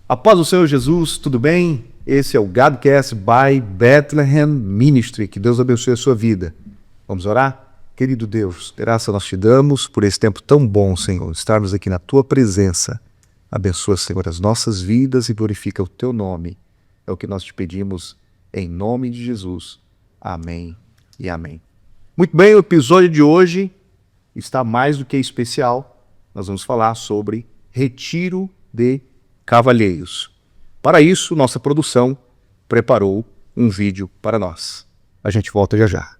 A paz do Senhor Jesus, tudo bem? Esse é o Godcast by Bethlehem Ministry. Que Deus abençoe a sua vida. Vamos orar? Querido Deus, graça nós te damos por esse tempo tão bom, Senhor, estarmos aqui na tua presença. Abençoa, Senhor, as nossas vidas e glorifica o teu nome. É o que nós te pedimos em nome de Jesus. Amém e amém. Muito bem, o episódio de hoje está mais do que especial. Nós vamos falar sobre retiro de cavalheiros. Para isso, nossa produção preparou um vídeo para nós. A gente volta já já.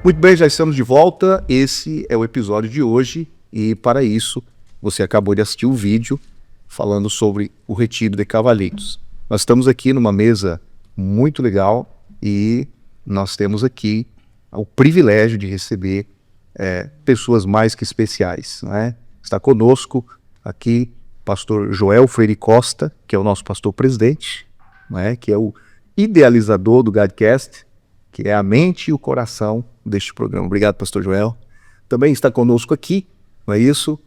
Muito bem, já estamos de volta. Esse é o episódio de hoje e para isso você acabou de assistir o vídeo falando sobre o retiro de cavalheiros. Nós estamos aqui numa mesa muito legal e nós temos aqui o privilégio de receber pessoas mais que especiais, né? Está conosco aqui o pastor Joel Freire Costa, que é o nosso pastor presidente, né? Que é o idealizador do Godcast, que é a mente e o coração deste programa. Obrigado, pastor Joel. Também está conosco aqui, não é isso?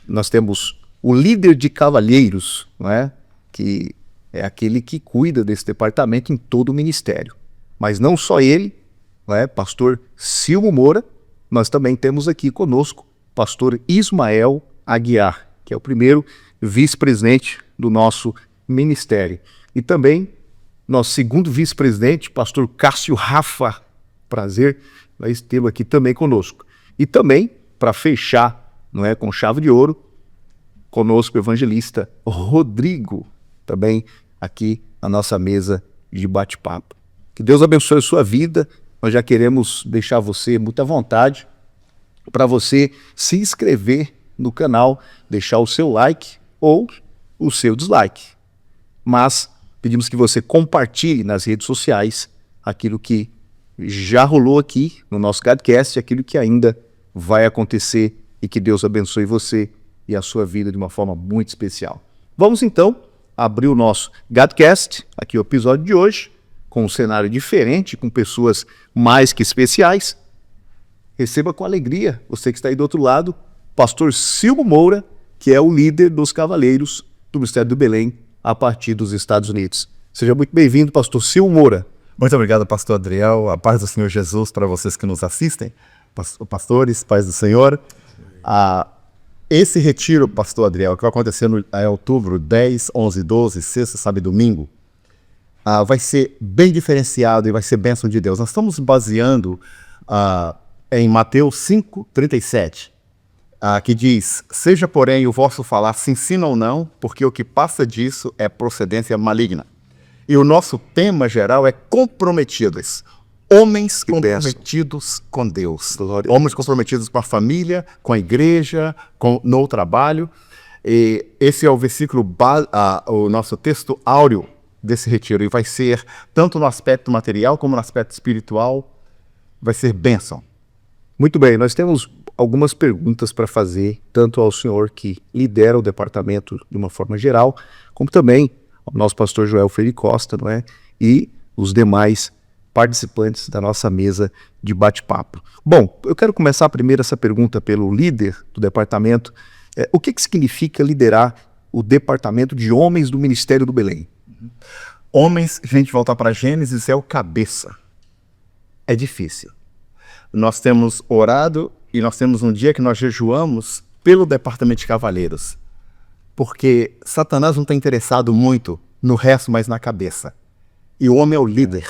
Nós temos o líder de cavalheiros, não é? Que é aquele que cuida desse departamento em todo o ministério. Mas não só ele, não é? Pastor Silmo Moura, nós também temos aqui conosco pastor Ismael Aguiar, que é o primeiro vice-presidente do nosso ministério. E também nosso segundo vice-presidente, pastor Cássio Rafa. Prazer, vai tê-lo aqui também conosco. E também, para fechar, não é, com chave de ouro, conosco o evangelista Rodrigo, também aqui na nossa mesa de bate-papo. Que Deus abençoe a sua vida. Nós já queremos deixar você muito à vontade para você se inscrever no canal, deixar o seu like ou o seu dislike. Mas pedimos que você compartilhe nas redes sociais aquilo que já rolou aqui no nosso Godcast, aquilo que ainda vai acontecer e que Deus abençoe você e a sua vida de uma forma muito especial. Vamos então abrir o nosso Godcast, aqui o episódio de hoje, com um cenário diferente, com pessoas mais que especiais. Receba com alegria, você que está aí do outro lado, pastor Silmo Moura, que é o líder dos cavaleiros do Mistério do Belém, a partir dos Estados Unidos. Seja muito bem-vindo, pastor Silmo Moura. Muito obrigado, pastor Adriel. A paz do Senhor Jesus para vocês que nos assistem. Pastores, paz do Senhor. Esse retiro, pastor Adriel, que vai acontecer em outubro, 10, 11, 12, sexta, sábado e domingo, vai ser bem diferenciado e vai ser bênção de Deus. Nós estamos baseando em Mateus 5:37, que diz: seja, porém, o vosso falar sim, sim ou não, porque o que passa disso é procedência maligna. E o nosso tema geral é comprometidos. Homens comprometidos com Deus. Homens comprometidos com a família, com a igreja, no trabalho. E esse é o versículo, o nosso texto áureo desse retiro. E vai ser, tanto no aspecto material como no aspecto espiritual, vai ser bênção. Muito bem, nós temos algumas perguntas para fazer, tanto ao senhor que lidera o departamento de uma forma geral, como também ao nosso pastor Joel Freire Costa, não é? E os demais participantes da nossa mesa de bate-papo. Bom, eu quero começar primeiro essa pergunta pelo líder do departamento. O que significa liderar o departamento de homens do Ministério do Belém? Homens, a gente voltar para Gênesis, é o cabeça. É difícil. Nós temos orado e nós temos um dia que nós jejuamos pelo departamento de cavaleiros. Porque Satanás não está interessado muito no resto, mas na cabeça. E o homem é o líder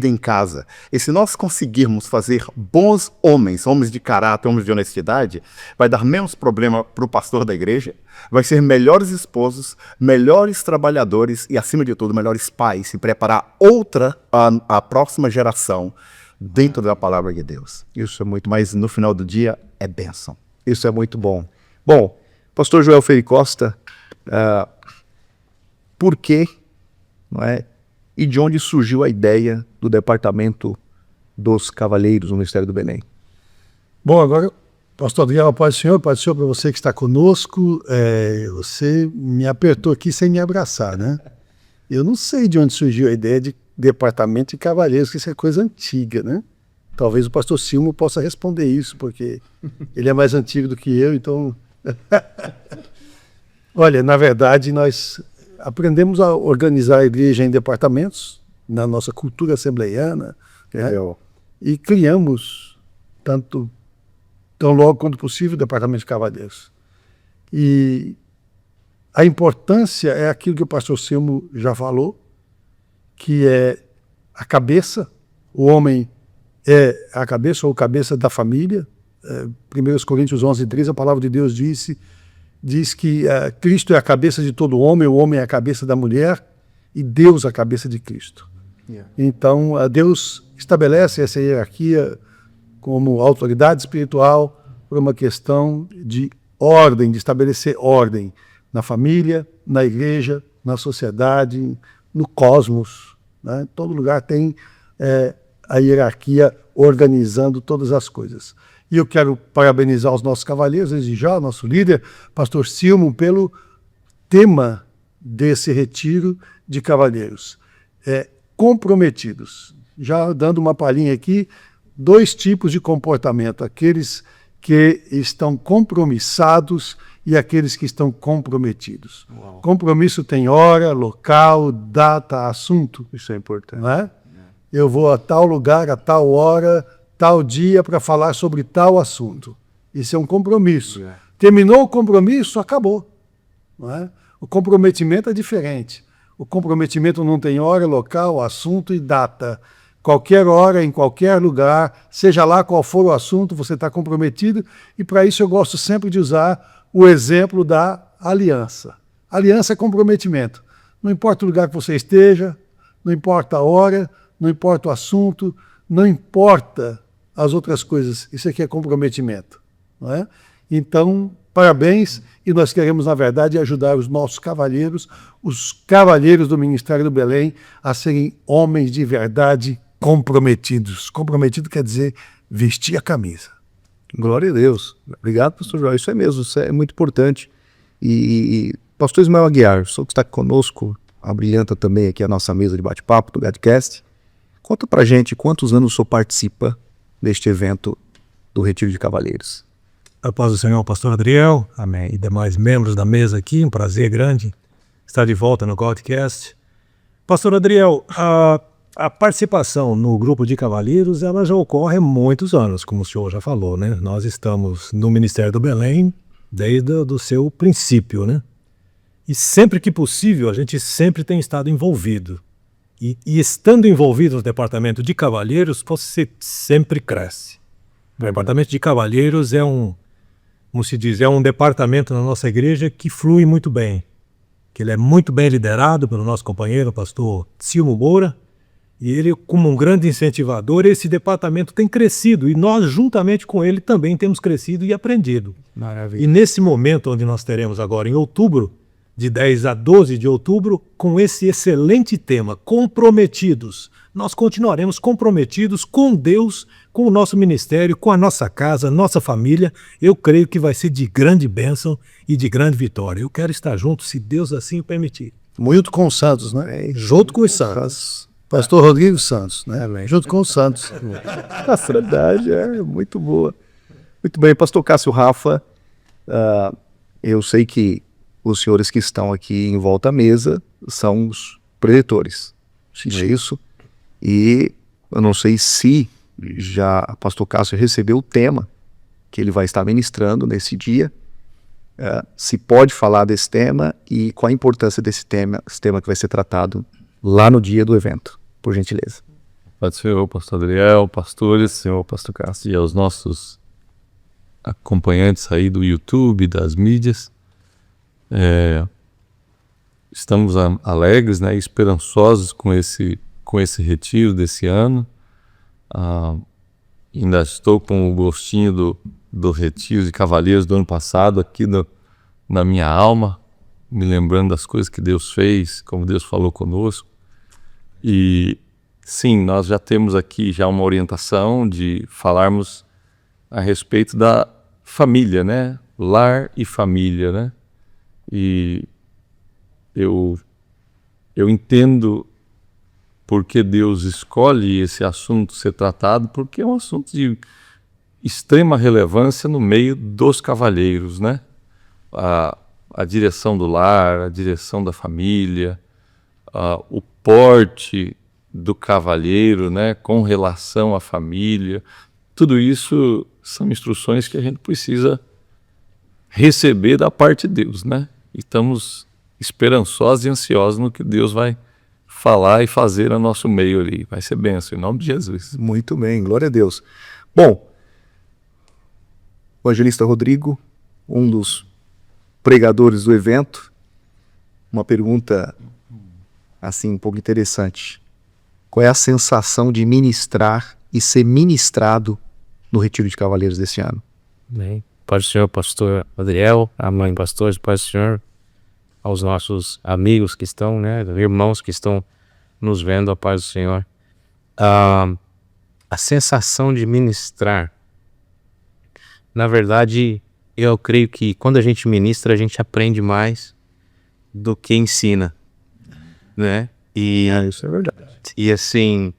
em casa. E se nós conseguirmos fazer bons homens, homens de caráter, homens de honestidade, vai dar menos problema para o pastor da igreja, vai ser melhores esposos, melhores trabalhadores e, acima de tudo, melhores pais, e preparar a próxima geração dentro da palavra de Deus. Isso é muito, mas no final do dia é bênção. Isso é muito bom. Bom, pastor Joel Freire Costa, por quê, não é? E de onde surgiu a ideia do departamento dos cavaleiros no Ministério do Belém? Bom, agora Pastor Adriel, paz do Senhor para você que está conosco. Você me apertou aqui sem me abraçar, né? Eu não sei de onde surgiu a ideia de departamento de cavalheiros, que isso é coisa antiga, né? Talvez o pastor Silmo possa responder isso, porque ele é mais antigo do que eu, então... Olha, na verdade, nós aprendemos a organizar a igreja em departamentos, na nossa cultura assembleiana, né? E criamos, tão logo quanto possível, o departamento de cavalheiros. E a importância é aquilo que o pastor Silmo já falou, que é a cabeça, o homem é a cabeça ou cabeça da família. 1 Coríntios 11:13, a palavra de Deus diz que Cristo é a cabeça de todo homem, o homem é a cabeça da mulher e Deus a cabeça de Cristo. Então, Deus estabelece essa hierarquia como autoridade espiritual por uma questão de ordem, de estabelecer ordem na família, na igreja, na sociedade, no cosmos, né? Em todo lugar tem a hierarquia organizando todas as coisas. E eu quero parabenizar os nossos cavalheiros, desde já, nosso líder, pastor Silmo, pelo tema desse retiro de cavalheiros. Comprometidos. Já dando uma palhinha aqui, 2 tipos de comportamento: aqueles que estão compromissados e aqueles que estão comprometidos. Uau. Compromisso tem hora, local, data, assunto. Isso é importante. Não é? Eu vou a tal lugar, a tal hora, tal dia para falar sobre tal assunto. Isso é um compromisso. Terminou o compromisso, acabou. Não é? O comprometimento é diferente. O comprometimento não tem hora, local, assunto e data. Qualquer hora, em qualquer lugar, seja lá qual for o assunto, você está comprometido. E para isso eu gosto sempre de usar o exemplo da aliança. Aliança é comprometimento. Não importa o lugar que você esteja, não importa a hora, não importa o assunto, não importa as outras coisas. Isso aqui é comprometimento. Não é? Então, parabéns, e nós queremos, na verdade, ajudar os nossos cavalheiros, os cavalheiros do Ministério do Belém, a serem homens de verdade comprometidos. Comprometido quer dizer vestir a camisa. Glória a Deus. Obrigado, pastor João. Isso é mesmo, isso é muito importante. E pastor Ismael Aguiar, o senhor que está conosco, abrilhanta também aqui a nossa mesa de bate-papo do Gadcast. Conta pra gente quantos anos o senhor participa deste evento do Retiro de Cavalheiros. A paz do Senhor, pastor Adriel, amém, e demais membros da mesa aqui, um prazer grande estar de volta no Godcast. Pastor Adriel, a participação no grupo de cavalheiros, ela já ocorre há muitos anos, como o senhor já falou, né? Nós estamos no Ministério do Belém desde o seu princípio, né? E sempre que possível, a gente sempre tem estado envolvido. E estando envolvido no departamento de cavalheiros, você sempre cresce. O departamento de cavalheiros é como se diz, é um departamento na nossa igreja que flui muito bem. Que ele é muito bem liderado pelo nosso companheiro, o pastor Silmo Moura. E ele, como um grande incentivador, esse departamento tem crescido. E nós, juntamente com ele, também temos crescido e aprendido. Maravilha. E nesse momento onde nós teremos agora, em outubro, de 10 a 12 de outubro, com esse excelente tema, comprometidos. Nós continuaremos comprometidos com Deus, com o nosso ministério, com a nossa casa, nossa família. Eu creio que vai ser de grande bênção e de grande vitória. Eu quero estar junto, se Deus assim o permitir. Muito com os santos, né? Junto com os santos. Pastor Rodrigo Santos, né? Amém. Junto com os santos. A verdade é muito boa. Muito bem, pastor Cássio Rafa, eu sei que os senhores que estão aqui em volta à mesa são os predetores, não é isso? E eu não sei se já o pastor Cássio recebeu o tema que ele vai estar ministrando nesse dia, se pode falar desse tema e qual a importância desse tema, esse tema que vai ser tratado lá no dia do evento, por gentileza. Pode ser o pastor Adriel, pastores, senhor pastor Cássio e aos nossos acompanhantes aí do YouTube, das mídias. Estamos alegres, né, esperançosos com esse retiro desse ano. Ainda estou com o gostinho do retiro de Cavalheiros do ano passado aqui na minha alma, me lembrando das coisas que Deus fez, como Deus falou conosco. E sim, nós já temos aqui já uma orientação de falarmos a respeito da família, né? Lar e família, né? E eu entendo porque Deus escolhe esse assunto ser tratado, porque é um assunto de extrema relevância no meio dos cavalheiros, né? A direção do lar, a direção da família, o porte do cavalheiro, né, com relação à família, tudo isso são instruções que a gente precisa receber da parte de Deus, né? E estamos esperançosos e ansiosos no que Deus vai falar e fazer no nosso meio ali. Vai ser bênção, em nome de Jesus. Muito bem, glória a Deus. Bom, o evangelista Rodrigo, um dos pregadores do evento, uma pergunta assim um pouco interessante. Qual é a sensação de ministrar e ser ministrado no Retiro de Cavaleiros desse ano? Bem, paz do Senhor, pastor Adriel, a mãe pastores, paz do Senhor, aos nossos amigos que estão, né, irmãos que estão nos vendo, a paz do Senhor. A sensação de ministrar, na verdade, eu creio que quando a gente ministra, a gente aprende mais do que ensina, né? E Isso é verdade. E assim,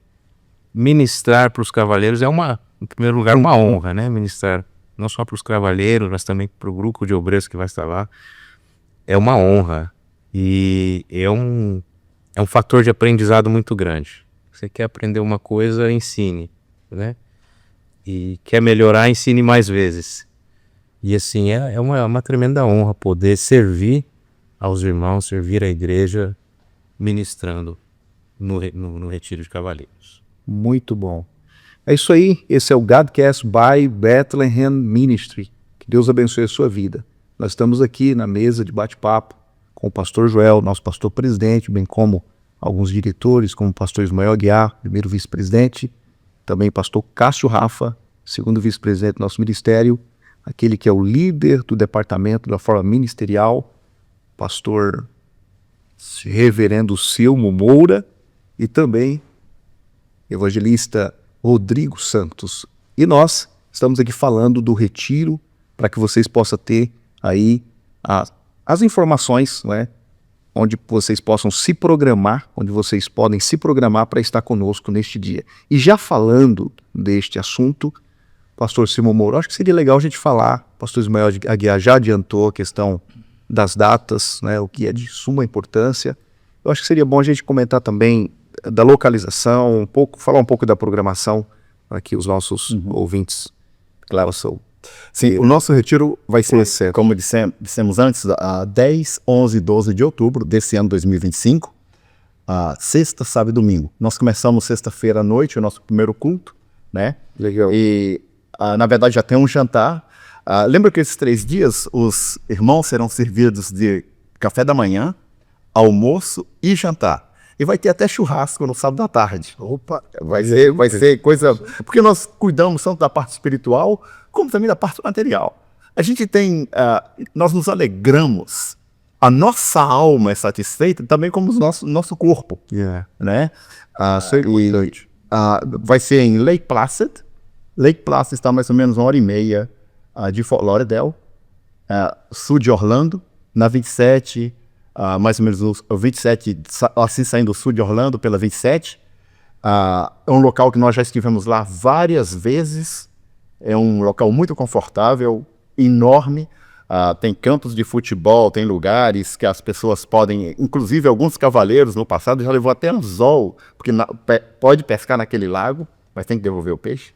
ministrar para os cavaleiros é em primeiro lugar, uma honra, né? Ministrar não só para os cavaleiros, mas também para o grupo de obreiros que vai estar lá. É uma honra e é um fator de aprendizado muito grande. Você quer aprender uma coisa, ensine, né? E quer melhorar, ensine mais vezes. E assim, é uma tremenda honra poder servir aos irmãos, servir a igreja, ministrando no Retiro de Cavaleiros. Muito bom. É isso aí, esse é o Godcast by Bethlehem Ministry. Que Deus abençoe a sua vida. Nós estamos aqui na mesa de bate-papo com o pastor Joel, nosso pastor presidente, bem como alguns diretores, como o pastor Ismael Aguiar, primeiro vice-presidente, também o pastor Cássio Rafa, segundo vice-presidente do nosso ministério, aquele que é o líder do departamento da forma ministerial, pastor reverendo Silmo Moura, e também evangelista Rodrigo Santos. E nós estamos aqui falando do retiro para que vocês possam ter aí as informações, não é? Onde vocês possam se programar, onde vocês podem se programar para estar conosco neste dia. E já falando deste assunto, pastor Silmo Moura, acho que seria legal a gente falar, pastor Ismael Aguiar já adiantou a questão das datas, né, o que é de suma importância. Eu acho que seria bom a gente comentar também da localização, falar um pouco da programação, para que os nossos ouvintes, claro, são. Sim, o nosso retiro vai ser, certo. como dissemos antes, a 10, 11 e 12 de outubro desse ano 2025, sexta, sábado e domingo. Nós começamos sexta-feira à noite, o nosso primeiro culto, né? Legal. E, na verdade, já tem um jantar. Lembra que esses 3 dias os irmãos serão servidos de café da manhã, almoço e jantar. E vai ter até churrasco no sábado à tarde. Opa, Vai ser coisa... Porque nós cuidamos tanto da parte espiritual, como também da parte material. A gente tem... nós nos alegramos. A nossa alma é satisfeita, também como o nosso corpo. Né? Vai ser em Lake Placid. Lake Placid está mais ou menos 1h30 de Fort Lauderdale, sul de Orlando, na 27... mais ou menos o 27, assim saindo do sul de Orlando pela 27. É um local que nós já estivemos lá várias vezes. É um local muito confortável, enorme. Tem campos de futebol, tem lugares que as pessoas podem... Inclusive, alguns cavaleiros no passado já levou até anzol, porque pode pescar naquele lago, mas tem que devolver o peixe.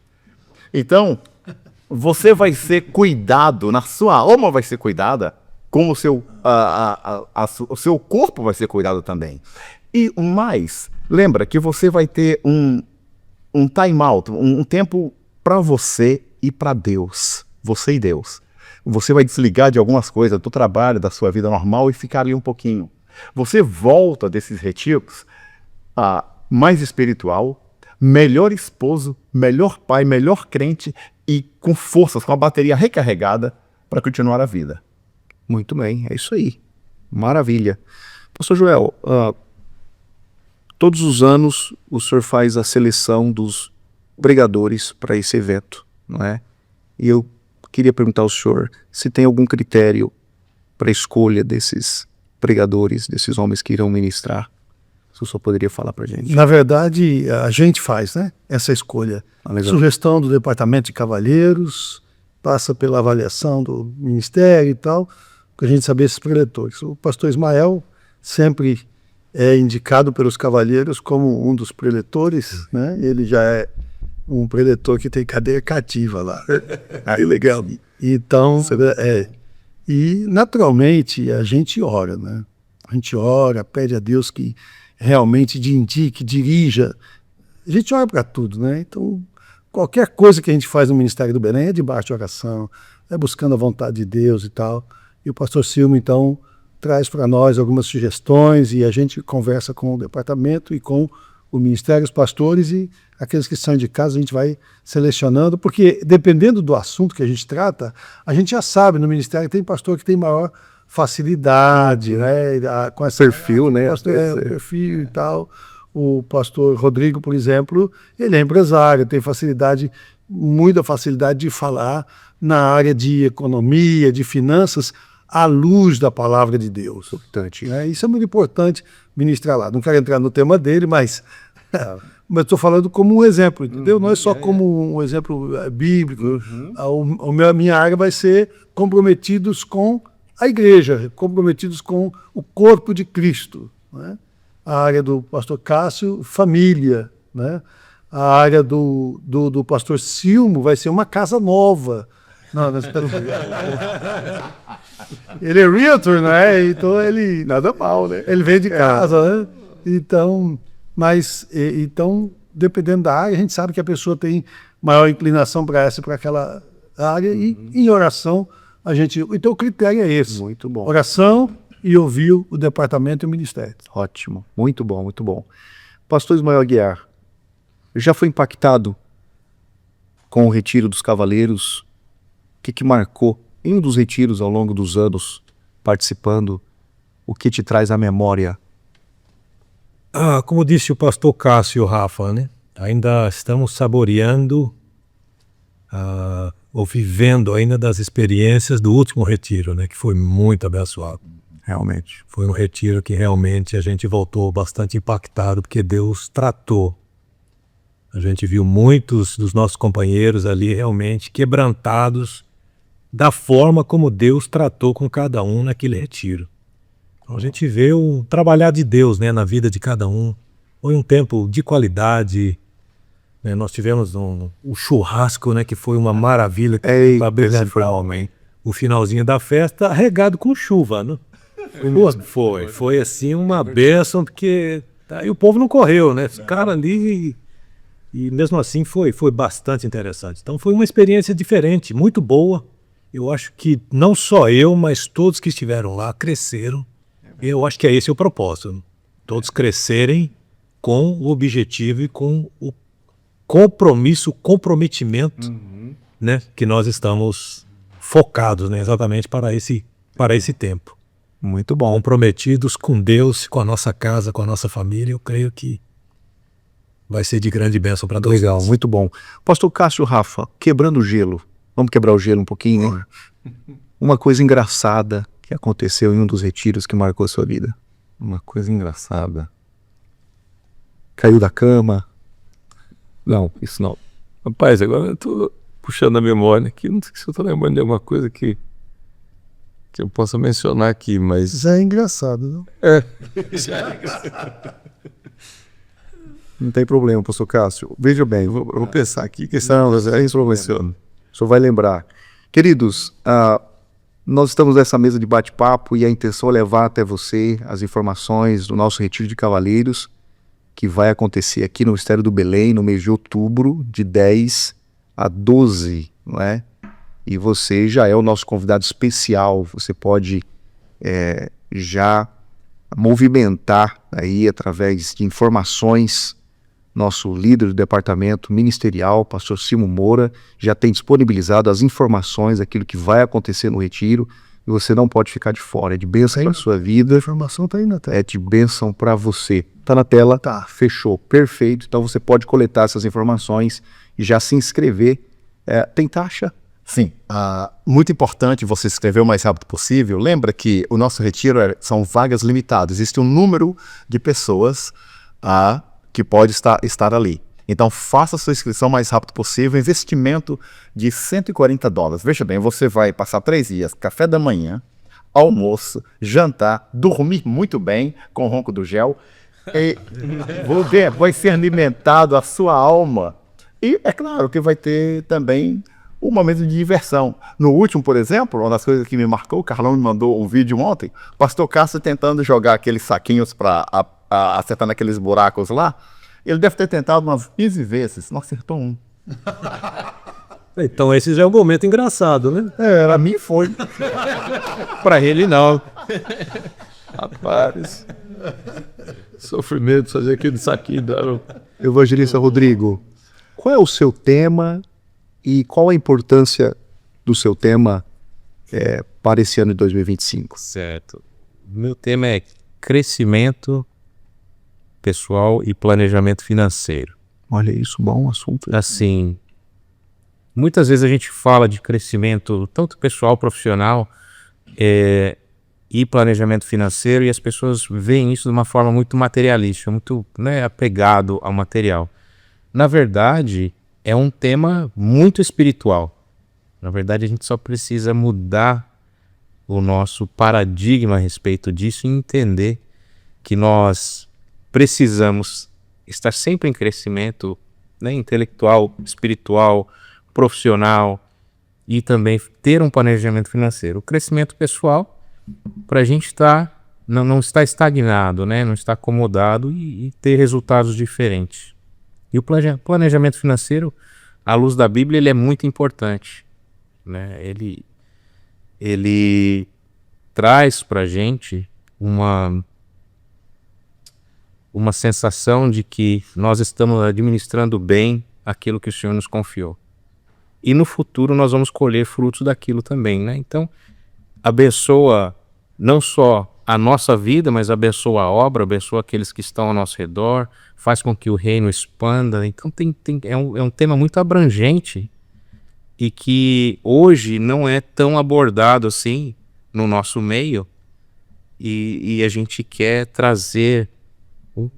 Então, você vai ser cuidado, na sua alma vai ser cuidada, como o seu corpo vai ser cuidado também. E mais, lembra que você vai ter um time out, um tempo para você e para Deus, você e Deus. Você vai desligar de algumas coisas do trabalho, da sua vida normal e ficar ali um pouquinho. Você volta desses retiros mais espiritual, melhor esposo, melhor pai, melhor crente e com forças, com a bateria recarregada para continuar a vida. Muito bem, é isso aí. Maravilha. Pastor Joel, todos os anos o senhor faz a seleção dos pregadores para esse evento, não é? E eu queria perguntar ao senhor se tem algum critério para a escolha desses pregadores, desses homens que irão ministrar. Se o senhor poderia falar para a gente. Na verdade, a gente faz, né, essa escolha. Legal. Sugestão do Departamento de Cavalheiros, passa pela avaliação do Ministério e tal, para a gente saber esses preletores. O pastor Ismael sempre é indicado pelos cavalheiros como um dos preletores, né? Ele já é um preletor que tem cadeia cativa lá. Que legal. Então, e naturalmente a gente ora, né? A gente ora, pede a Deus que realmente indique, dirija. A gente ora para tudo, né? Então, qualquer coisa que a gente faz no Ministério do Belém é debaixo de oração, é buscando a vontade de Deus e tal. E o pastor Silmo, então, traz para nós algumas sugestões e a gente conversa com o departamento e com o Ministério, os pastores e aqueles que são indicados, a gente vai selecionando, porque dependendo do assunto que a gente trata, a gente já sabe no Ministério tem pastor que tem maior facilidade, né, com esse Perfil, né? pastor, o perfil e tal. O pastor Rodrigo, por exemplo, ele é empresário, tem facilidade, muita facilidade de falar na área de economia, de finanças, à luz da palavra de Deus. Importante. Isso é muito importante ministrar lá. Não quero entrar no tema dele, mas estou falando como um exemplo, entendeu? Não é só como um exemplo bíblico. A minha área vai ser comprometidos com a igreja, comprometidos com o corpo de Cristo, né? A área do pastor Cássio, família, né? A área do pastor Silmo vai ser uma casa nova. Não, ele é realtor, né? Então ele... Nada mal, né? Ele vem de casa, né? Então, então, dependendo da área, a gente sabe que a pessoa tem maior inclinação para essa e para aquela área, e em oração a gente... Então o critério é esse. Muito bom. Oração e ouvir o departamento e o ministério. Ótimo. Muito bom, muito bom. Pastor Ismael Aguiar, já foi impactado com o retiro dos cavaleiros? O que marcou em um dos retiros ao longo dos anos participando? O que te traz à memória? Como disse o pastor Cássio, Rafa, né? Ainda estamos saboreando ou vivendo ainda das experiências do último retiro, né? Que foi muito abençoado. Realmente. Foi um retiro que realmente a gente voltou bastante impactado, porque Deus tratou. A gente viu muitos dos nossos companheiros ali realmente quebrantados da forma como Deus tratou com cada um naquele retiro. Então a gente vê o trabalhar de Deus, né, na vida de cada um. Foi um tempo de qualidade, né? Nós tivemos o churrasco, né, que foi uma maravilha. O finalzinho da festa regado com chuva, né? Foi assim uma bênção, porque aí o povo não correu, né? Ficaram ali e mesmo assim foi bastante interessante. Então foi uma experiência diferente, muito boa. Eu acho que não só eu, mas todos que estiveram lá cresceram. Eu acho que esse é o propósito. Todos crescerem com o objetivo e com o compromisso, o comprometimento, né, que nós estamos focados, né, exatamente para esse tempo. Muito bom. Comprometidos com Deus, com a nossa casa, com a nossa família. Eu creio que vai ser de grande bênção para todos. Legal, muito bom. Pastor Cássio, Rafa, quebrando o gelo. Vamos quebrar o gelo um pouquinho, né? Uma coisa engraçada que aconteceu em um dos retiros que marcou a sua vida. Uma coisa engraçada. Caiu da cama. Não, isso não. Rapaz, agora eu tô puxando a memória aqui. Não sei se eu tô lembrando de alguma coisa que eu possa mencionar aqui, mas... Isso é engraçado, não? Não tem problema, pastor Cássio. Veja bem, Eu vou pensar aqui, que isso é isso, menciona. O senhor vai lembrar. Queridos, nós estamos nessa mesa de bate-papo e a intenção é levar até você as informações do nosso Retiro de Cavaleiros, que vai acontecer aqui no Ministério do Belém, no mês de outubro, de 10 a 12, não é? E você já é o nosso convidado especial, você pode já movimentar aí através de informações. Nosso líder do departamento ministerial, pastor Silmo Moura, já tem disponibilizado as informações daquilo que vai acontecer no retiro, e você não pode ficar de fora. É de bênção para a sua vida. A informação está aí na tela. É de bênção para você. Está na tela? Tá. Fechou. Perfeito. Então você pode coletar essas informações e já se inscrever. Tem taxa? Sim, muito importante você escrever o mais rápido possível. Lembra que o nosso retiro são vagas limitadas. Existe um número de pessoas que pode estar ali. Então, faça a sua inscrição o mais rápido possível. Investimento de $140. Veja bem, você vai passar 3 dias, café da manhã, almoço, jantar, dormir muito bem com o ronco do gel. E vai ser alimentado a sua alma. E é claro que vai ter também um momento de diversão. No último, por exemplo, uma das coisas que me marcou, o Carlão me mandou um vídeo ontem, o pastor Castro tentando jogar aqueles saquinhos para acertar naqueles buracos lá. Ele deve ter tentado umas 15 vezes, não acertou um. Então esse já é um momento engraçado, né? Pra mim foi. Para ele, não. Rapaz, sofrimento fazer aquele saquinho. Evangelista Rodrigo, qual é o seu tema e qual a importância do seu tema para esse ano de 2025? Certo. Meu tema é crescimento pessoal e planejamento financeiro. Olha isso, bom assunto. Assim, muitas vezes a gente fala de crescimento, tanto pessoal, profissional, e planejamento financeiro, e as pessoas veem isso de uma forma muito materialística, muito, né, apegado ao material. Na verdade, é um tema muito espiritual. Na verdade, a gente só precisa mudar o nosso paradigma a respeito disso e entender que nós precisamos estar sempre em crescimento, né, intelectual, espiritual, profissional, e também ter um planejamento financeiro. O crescimento pessoal, para a gente não estar estagnado, né, não estar acomodado e ter resultados diferentes. E o planejamento financeiro, à luz da Bíblia, ele é muito importante, né? Ele traz para a gente uma sensação de que nós estamos administrando bem aquilo que o Senhor nos confiou. E no futuro nós vamos colher frutos daquilo também, né? Então, abençoa não só a nossa vida, mas abençoa a obra, abençoa aqueles que estão ao nosso redor, faz com que o reino expanda. Então é um tema muito abrangente e que hoje não é tão abordado assim no nosso meio, e a gente quer trazer um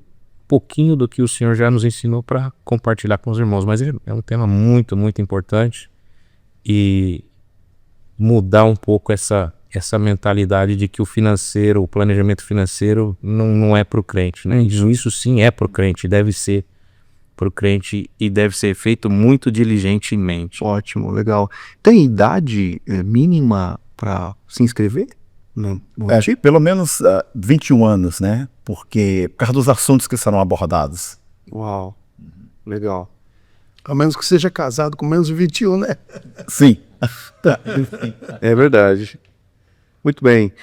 pouquinho do que o Senhor já nos ensinou para compartilhar com os irmãos. Mas é um tema muito, muito importante, e mudar um pouco essa mentalidade de que o financeiro, o planejamento financeiro não é para o crente, né? Isso sim é para o crente, deve ser para o crente e deve ser feito muito diligentemente. Ótimo, legal. Tem idade mínima para se inscrever? No Pelo menos 21 anos, né? Porque por causa dos assuntos que serão abordados. Uau, legal. A menos que seja casado com menos de 21, né? Sim. É verdade. Muito bem.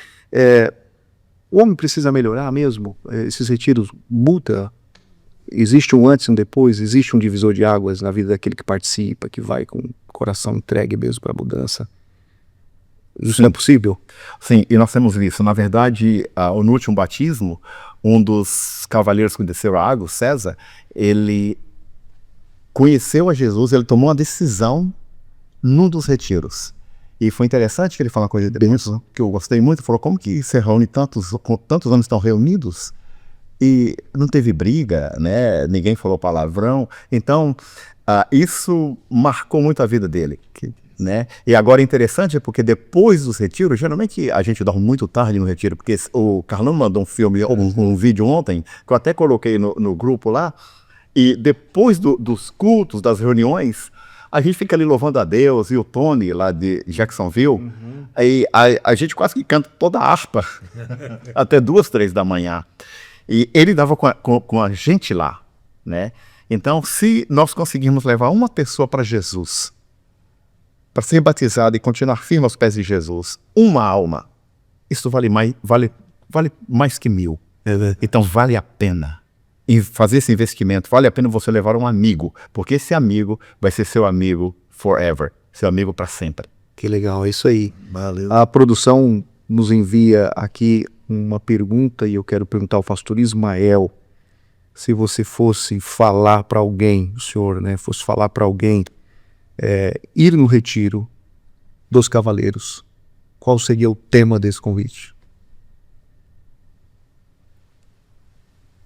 O homem precisa melhorar mesmo? Esses retiros muda? Existe um antes e um depois? Existe um divisor de águas na vida daquele que participa, que vai com o coração entregue mesmo para a mudança? Isso não é possível? Sim, e nós temos isso. Na verdade, no último batismo, um dos cavaleiros que desceu a água, César, ele conheceu a Jesus, ele tomou uma decisão num dos retiros. E foi interessante que ele falou uma coisa que eu gostei muito. Ele falou, como que se reúne tantos homens estão reunidos e não teve briga, né? Ninguém falou palavrão. Então, isso marcou muito a vida dele, né? E agora é interessante porque depois dos retiros, geralmente a gente dorme muito tarde no retiro, porque o Carlão mandou um vídeo ontem, que eu até coloquei no grupo lá, e depois dos cultos, das reuniões, a gente fica ali louvando a Deus, e o Tony, lá de Jacksonville, aí a gente quase que canta toda a harpa, até 2, 3 da manhã. E ele dava com a gente lá, né? Então, se nós conseguirmos levar uma pessoa para Jesus, para ser batizado e continuar firme aos pés de Jesus, uma alma, isso vale mais que 1000. Então, vale a pena. E fazer esse investimento, vale a pena você levar um amigo, porque esse amigo vai ser seu amigo forever, seu amigo para sempre. Que legal, é isso aí. Valeu. A produção nos envia aqui uma pergunta e eu quero perguntar ao pastor Ismael, se você fosse falar para alguém, o senhor, né, fosse falar para alguém, ir no retiro dos Cavaleiros, qual seria o tema desse convite?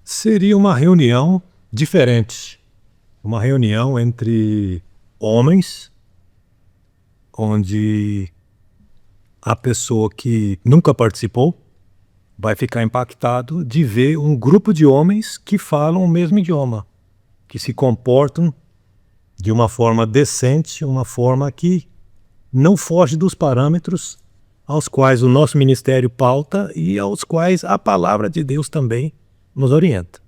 Seria uma reunião diferente. Uma reunião entre homens, onde a pessoa que nunca participou vai ficar impactado de ver um grupo de homens que falam o mesmo idioma, que se comportam de uma forma decente, uma forma que não foge dos parâmetros aos quais o nosso ministério pauta e aos quais a palavra de Deus também nos orienta.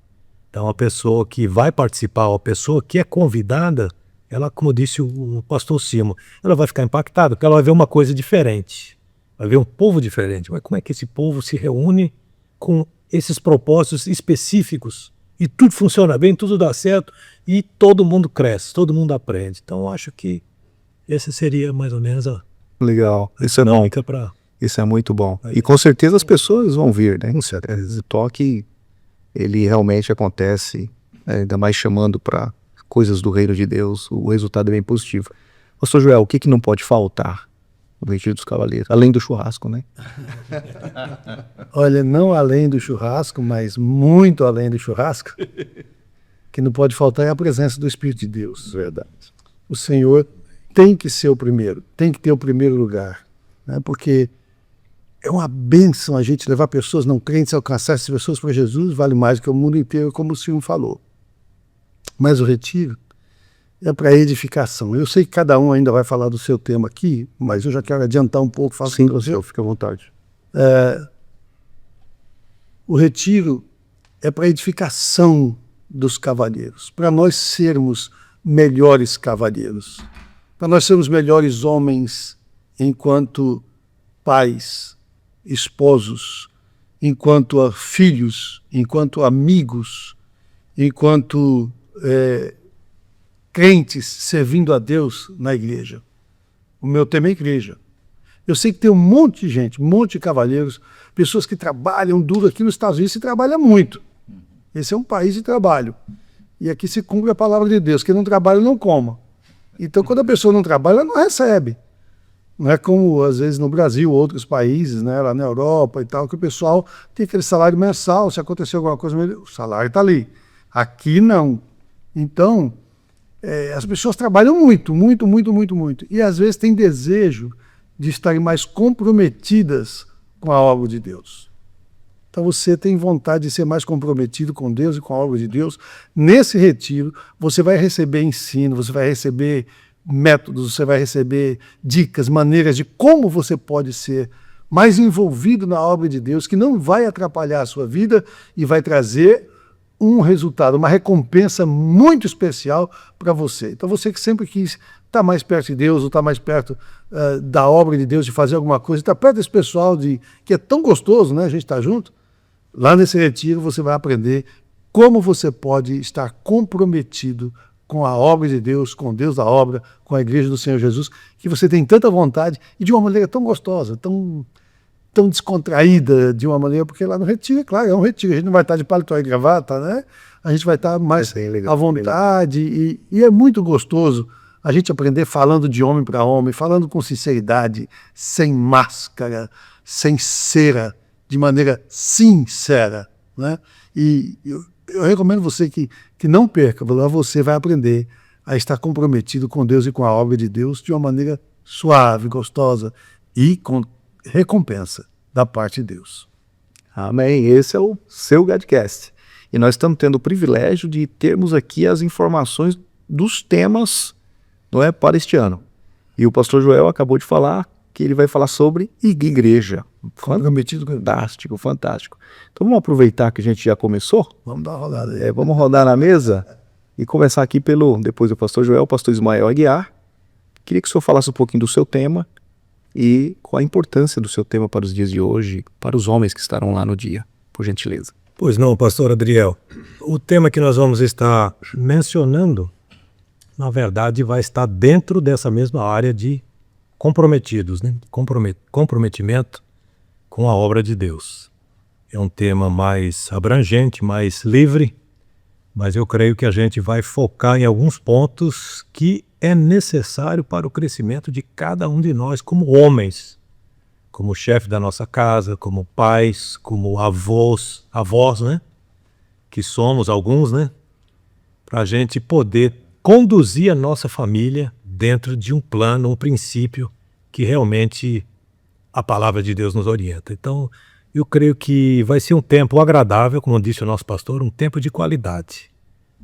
Então, a pessoa que vai participar, a pessoa que é convidada, ela, como disse o pastor Simo, ela vai ficar impactada, porque ela vai ver uma coisa diferente, vai ver um povo diferente. Mas como é que esse povo se reúne com esses propósitos específicos e tudo funciona bem, tudo dá certo e todo mundo cresce, todo mundo aprende. Então, eu acho que essa seria mais ou menos a Legal, isso é bom. dica para... Isso é muito bom. E com certeza as pessoas vão vir, né? Esse toque, ele realmente acontece, ainda mais chamando para coisas do reino de Deus, o resultado é bem positivo. Pastor Joel, o que não pode faltar no Retiro dos Cavaleiros? Além do churrasco, né? Olha, não além do churrasco, mas muito além do churrasco, que não pode faltar é a presença do Espírito de Deus. Verdade. O Senhor tem que ser o primeiro, tem que ter o primeiro lugar, né? Porque é uma bênção a gente levar pessoas não crentes, alcançar essas pessoas para Jesus, vale mais do que o mundo inteiro, como o senhor falou. Mas o retiro é para edificação. Eu sei que cada um ainda vai falar do seu tema aqui, mas eu já quero adiantar um pouco. Sim, você fica à vontade. O retiro é para edificação dos cavalheiros, para nós sermos melhores cavalheiros, para nós sermos melhores homens enquanto pais, esposos, enquanto filhos, enquanto amigos, enquanto crentes servindo a Deus na igreja. O meu tema é igreja. Eu sei que tem um monte de gente, um monte de cavalheiros, pessoas que trabalham duro. Aqui nos Estados Unidos se trabalha muito. Esse é um país de trabalho. E aqui se cumpre a palavra de Deus. Quem não trabalha, não coma. Então, quando a pessoa não trabalha, ela não recebe. Não é como, às vezes, no Brasil, outros países, né, lá na Europa e tal, que o pessoal tem aquele salário mensal, se acontecer alguma coisa, o salário está ali. Aqui, não. Então, as pessoas trabalham muito, muito, muito, muito, muito. E, às vezes, têm desejo de estarem mais comprometidas com a obra de Deus. Então, você tem vontade de ser mais comprometido com Deus e com a obra de Deus. Nesse retiro, você vai receber ensino, você vai receber métodos, você vai receber dicas, maneiras de como você pode ser mais envolvido na obra de Deus, que não vai atrapalhar a sua vida e vai trazer um resultado, uma recompensa muito especial para você. Então você que sempre quis estar mais perto de Deus, ou estar mais perto da obra de Deus, de fazer alguma coisa, estar perto desse pessoal que é tão gostoso, né, a gente estar junto, lá nesse retiro você vai aprender como você pode estar comprometido com a obra de Deus, com Deus da obra, com a igreja do Senhor Jesus, que você tem tanta vontade e de uma maneira tão gostosa, tão descontraída, de uma maneira, porque lá no retiro, é claro, é um retiro, a gente não vai estar de paletó e gravata, né? A gente vai estar mais à vontade e é muito gostoso a gente aprender falando de homem para homem, falando com sinceridade, sem máscara, sem cera, de maneira sincera, né? E eu recomendo você que não perca, você vai aprender a estar comprometido com Deus e com a obra de Deus de uma maneira suave, gostosa e com recompensa da parte de Deus. Amém. Esse é o seu Gadcast. E nós estamos tendo o privilégio de termos aqui as informações dos temas, não é, para este ano. E o pastor Joel acabou de falar que ele vai falar sobre igreja. Comprometido com Fantástico, fantástico. Então vamos aproveitar que a gente já começou? Vamos dar uma rodada aí. Vamos rodar na mesa e começar aqui depois do pastor Joel, o pastor Ismael Aguiar. Queria que o senhor falasse um pouquinho do seu tema e qual a importância do seu tema para os dias de hoje, para os homens que estarão lá no dia, por gentileza. Pois não, pastor Adriel. O tema que nós vamos estar mencionando, na verdade, vai estar dentro dessa mesma área de comprometidos, né? Comprometimento com a obra de Deus. É um tema mais abrangente, mais livre, mas eu creio que a gente vai focar em alguns pontos que é necessário para o crescimento de cada um de nós como homens, como chefe da nossa casa, como pais, como avós, né? Que somos alguns, né? Para a gente poder conduzir a nossa família dentro de um plano, um princípio que realmente a palavra de Deus nos orienta. Então, eu creio que vai ser um tempo agradável, como disse o nosso pastor, um tempo de qualidade.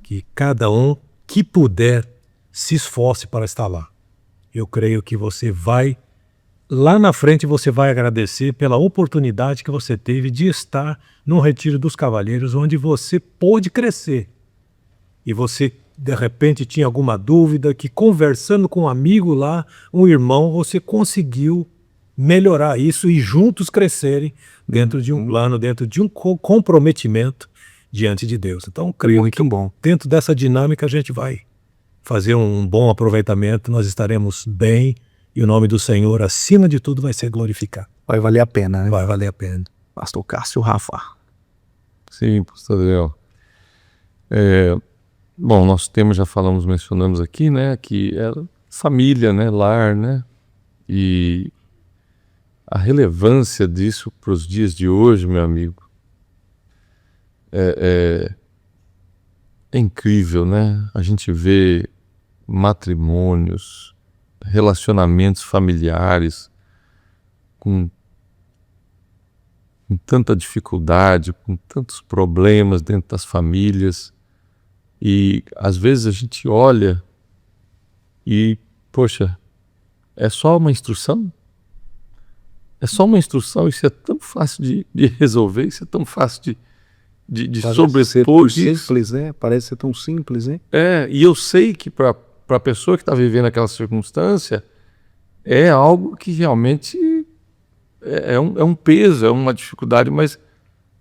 Que cada um que puder se esforce para estar lá. Eu creio que você vai, lá na frente você vai agradecer pela oportunidade que você teve de estar num retiro dos cavalheiros, onde você pôde crescer. E você, de repente, tinha alguma dúvida, que conversando com um amigo lá, um irmão, você conseguiu melhorar isso e juntos crescerem dentro de um plano, dentro de um comprometimento diante de Deus. Então, creio que dentro dessa dinâmica a gente vai fazer um bom aproveitamento, nós estaremos bem e o nome do Senhor, acima de tudo, vai ser glorificado. Vai valer a pena, né? Vai valer a pena. Pastor Cássio, Rafa. Sim, pastor Adriel. Bom, nosso tema já mencionamos aqui, né, que é família, né, lar, né, e a relevância disso para os dias de hoje, meu amigo, é incrível, né? A gente vê matrimônios, relacionamentos familiares com tanta dificuldade, com tantos problemas dentro das famílias, e às vezes a gente olha e, poxa, é só uma instrução? É só uma instrução, isso é tão fácil de resolver, isso é tão fácil de sobrepor isso. Simples, né? Parece ser tão simples, né? E eu sei que para a pessoa que está vivendo aquela circunstância, é algo que realmente é um peso, é uma dificuldade, mas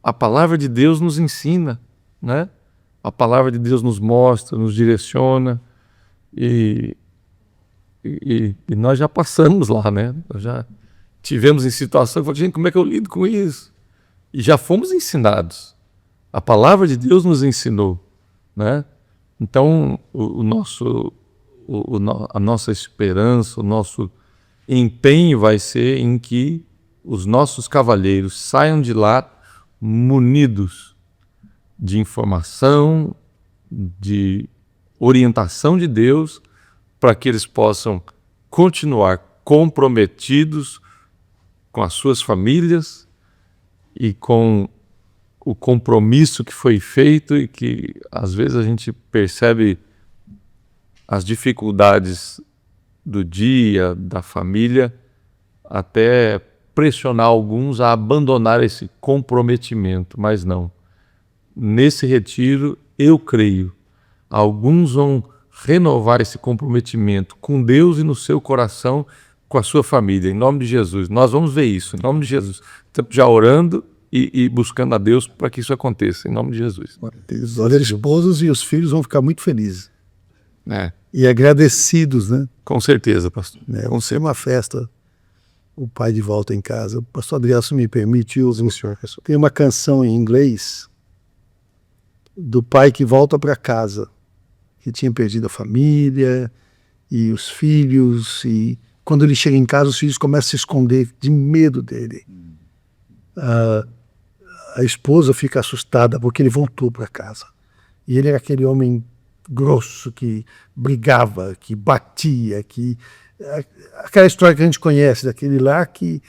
a palavra de Deus nos ensina, né? A palavra de Deus nos mostra, nos direciona, e nós já passamos lá, né? Nós já tivemos em situação que falamos, gente, como é que eu lido com isso? E já fomos ensinados. A palavra de Deus nos ensinou, né? Então, a nossa esperança, o nosso empenho vai ser em que os nossos cavalheiros saiam de lá munidos de informação, de orientação de Deus, para que eles possam continuar comprometidos com as suas famílias e com o compromisso que foi feito, e que às vezes a gente percebe as dificuldades do dia, da família, até pressionar alguns a abandonar esse comprometimento, mas não. Nesse retiro, eu creio, alguns vão renovar esse comprometimento com Deus e no seu coração, com a sua família, em nome de Jesus. Nós vamos ver isso, em nome de Jesus. Já orando e buscando a Deus para que isso aconteça, em nome de Jesus. Os esposos e os filhos vão ficar muito felizes. É. E agradecidos, né? Com certeza, pastor. Vão ser uma festa, o pai de volta em casa. O pastor Adriel, se me permite, tem uma canção em inglês do pai que volta para casa, que tinha perdido a família e os filhos, e quando ele chega em casa, os filhos começam a se esconder de medo dele. A esposa fica assustada porque ele voltou para casa. E ele era aquele homem grosso que brigava, que batia, aquela história que a gente conhece daquele lar que,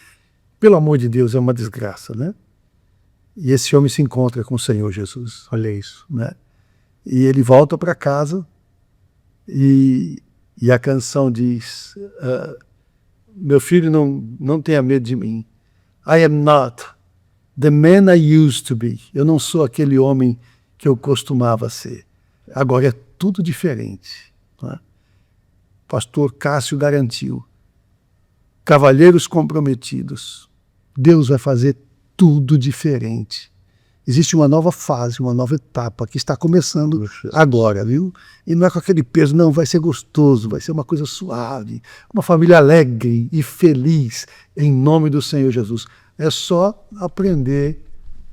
pelo amor de Deus, é uma desgraça, né? E esse homem se encontra com o Senhor Jesus, olha isso, né? E ele volta para casa e a canção diz, meu filho, não tenha medo de mim. I am not the man I used to be. Eu não sou aquele homem que eu costumava ser. Agora é tudo diferente. Né? Pastor Cássio garantiu. Cavalheiros comprometidos. Deus vai fazer tudo diferente. Existe uma nova fase, uma nova etapa que está começando agora, viu? E não é com aquele peso, não, vai ser gostoso, vai ser uma coisa suave, uma família alegre e feliz, em nome do Senhor Jesus. É só aprender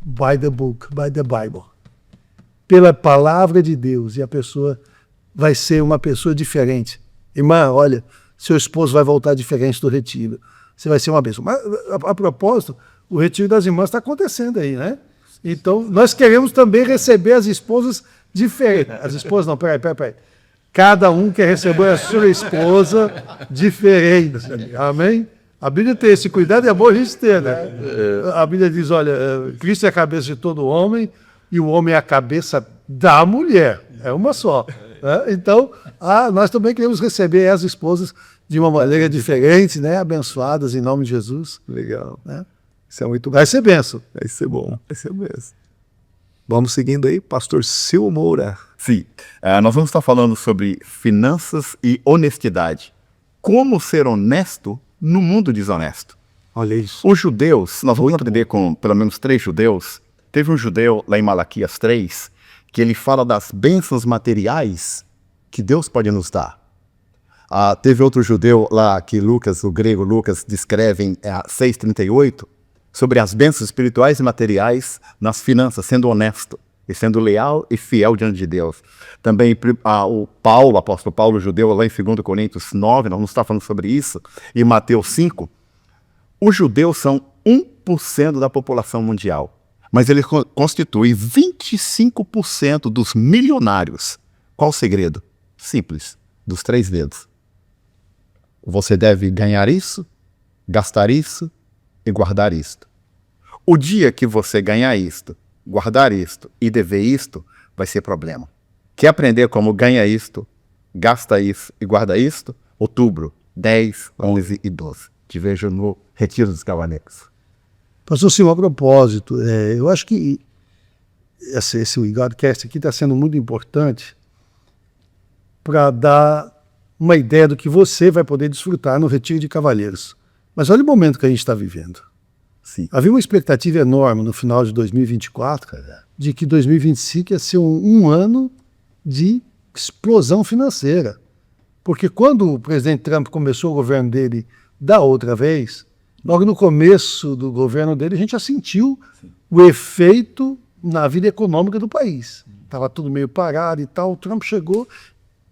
by the book, by the Bible. Pela palavra de Deus, e a pessoa vai ser uma pessoa diferente irmã, olha, seu esposo vai voltar diferente do retiro. Você vai ser uma bênção. Mas, a propósito, o retiro das irmãs está acontecendo aí, né? Então, nós queremos também receber as esposas diferentes. As esposas, não, peraí. Cada um quer receber a sua esposa diferente. Amém? A Bíblia tem esse cuidado e é bom a gente ter, né? A Bíblia diz, olha, Cristo é a cabeça de todo homem e o homem é a cabeça da mulher. É uma só. Né? Então, nós também queremos receber as esposas de uma maneira diferente, né? Abençoadas em nome de Jesus. Legal. Né? Isso é muito bom. Vai ser benção. Vai ser bom. Vai ser mesmo. Vamos seguindo aí, pastor Sil Moura. Sim, nós vamos estar falando sobre finanças e honestidade. Como ser honesto no mundo desonesto. Olha isso. Os judeus, nós vamos aprender com pelo menos 3 judeus. Teve um judeu lá em Malaquias 3, que ele fala das bênçãos materiais que Deus pode nos dar. Teve outro judeu lá que Lucas, o grego Lucas, descreve em 6,38, sobre as bênçãos espirituais e materiais nas finanças, sendo honesto e sendo leal e fiel diante de Deus. Também o apóstolo Paulo, judeu, lá em 2 Coríntios 9, nós vamos estar falando sobre isso, e Mateus 5, os judeus são 1% da população mundial, mas eles constituem 25% dos milionários. Qual o segredo? Simples, dos 3 dedos. Você deve ganhar isso, gastar isso e guardar isto. O dia que você ganhar isto, guardar isto e dever isto, vai ser problema. Quer aprender como ganha isto, gasta isso e guarda isto? Outubro, 10, 11 e 12. Te vejo no Retiro dos Cavaleiros. Pastor Silva, a propósito, eu acho que esse Godcast aqui está sendo muito importante para dar uma ideia do que você vai poder desfrutar no Retiro de Cavalheiros. Mas olha o momento que a gente está vivendo. Sim. Havia uma expectativa enorme no final de 2024 de que 2025 ia ser um ano de explosão financeira. Porque quando o presidente Trump começou o governo dele da outra vez, logo no começo do governo dele, a gente já sentiu o efeito na vida econômica do país. Estava tudo meio parado e tal. O Trump chegou,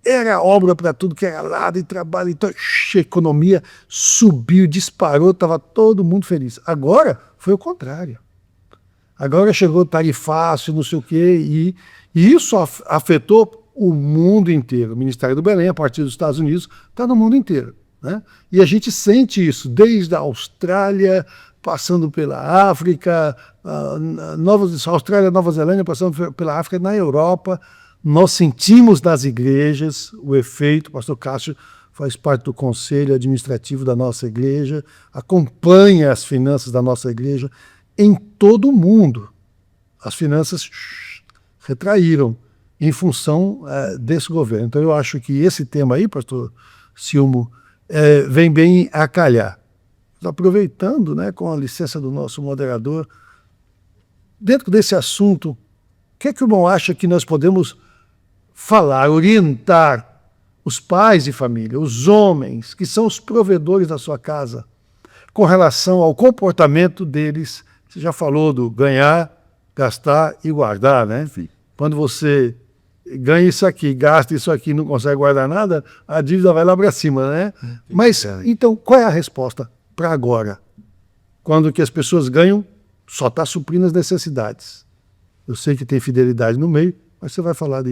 era obra para tudo que era lado e trabalho. Então, a economia subiu, disparou, estava todo mundo feliz. Agora foi o contrário. Agora chegou tarifácio, não sei o quê, e isso afetou o mundo inteiro. O Ministério do Belém, a partir dos Estados Unidos, está no mundo inteiro. Né? E a gente sente isso desde a Austrália, passando pela África, Austrália, Nova Zelândia, passando pela África, na Europa. Nós sentimos nas igrejas o efeito. O pastor Cássio faz parte do conselho administrativo da nossa igreja, acompanha as finanças da nossa igreja em todo o mundo. As finanças retraíram em função desse governo. Então eu acho que esse tema aí, pastor Silmo, vem bem a calhar. Aproveitando, né, com a licença do nosso moderador, dentro desse assunto, o que é que o irmão acha que nós podemos falar, orientar os pais de família, os homens, que são os provedores da sua casa, com relação ao comportamento deles? Você já falou do ganhar, gastar e guardar, né? Sim. Quando você ganha isso aqui, gasta isso aqui, não consegue guardar nada, a dívida vai lá para cima, né? Mas, então, qual é a resposta para agora? Quando o que as pessoas ganham só está suprindo as necessidades. Eu sei que tem fidelidade no meio, mas você vai falar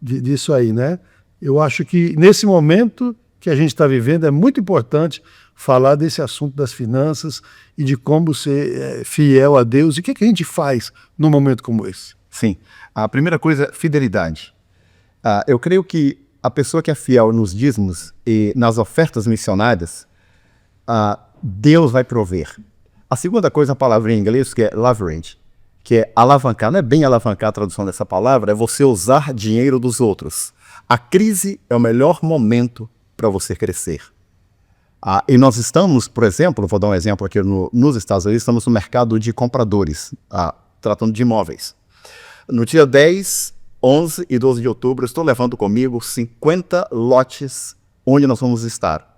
disso aí, né? Eu acho que nesse momento que a gente está vivendo é muito importante falar desse assunto das finanças e de como ser fiel a Deus. E o que a gente faz num momento como esse? Sim. A primeira coisa é fidelidade. Eu creio que a pessoa que é fiel nos dízimos e nas ofertas missionárias, Deus vai prover. A segunda coisa, a palavra em inglês, que é leverage, que é alavancar. Não é bem alavancar a tradução dessa palavra, é você usar dinheiro dos outros. A crise é o melhor momento para você crescer. E nós estamos, por exemplo, vou dar um exemplo aqui nos Estados Unidos, estamos no mercado de compradores, tratando de imóveis. No dia 10, 11 e 12 de outubro, estou levando comigo 50 lotes onde nós vamos estar.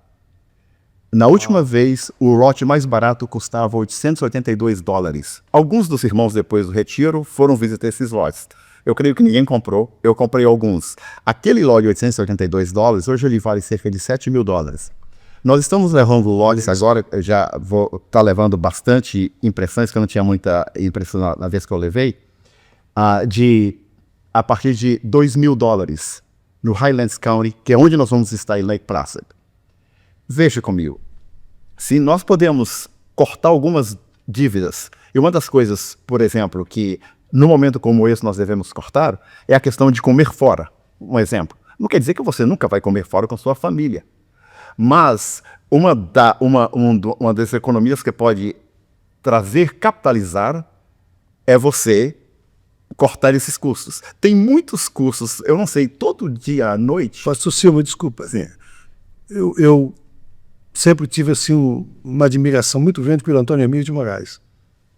Na última vez, o lote mais barato custava $882. Alguns dos irmãos, depois do retiro, foram visitar esses lotes. Eu creio que ninguém comprou. Eu comprei alguns. Aquele log de $882, hoje ele vale cerca de $7.000. Nós estamos levando logs agora, eu já vou estar levando bastante impressões, que eu não tinha muita impressão na vez que eu levei, a partir de $2.000 no Highlands County, que é onde nós vamos estar em Lake Placid. Veja comigo, se nós podemos cortar algumas dívidas, e uma das coisas, por exemplo, que no momento como esse nós devemos cortar, é a questão de comer fora. Um exemplo, não quer dizer que você nunca vai comer fora com sua família, mas uma das economias que pode capitalizar, é você cortar esses custos. Tem muitos cursos, eu não sei, todo dia à noite... Pastor Silva, desculpa. Sim. Eu sempre tive assim, uma admiração muito grande pelo Antônio Emílio de Moraes.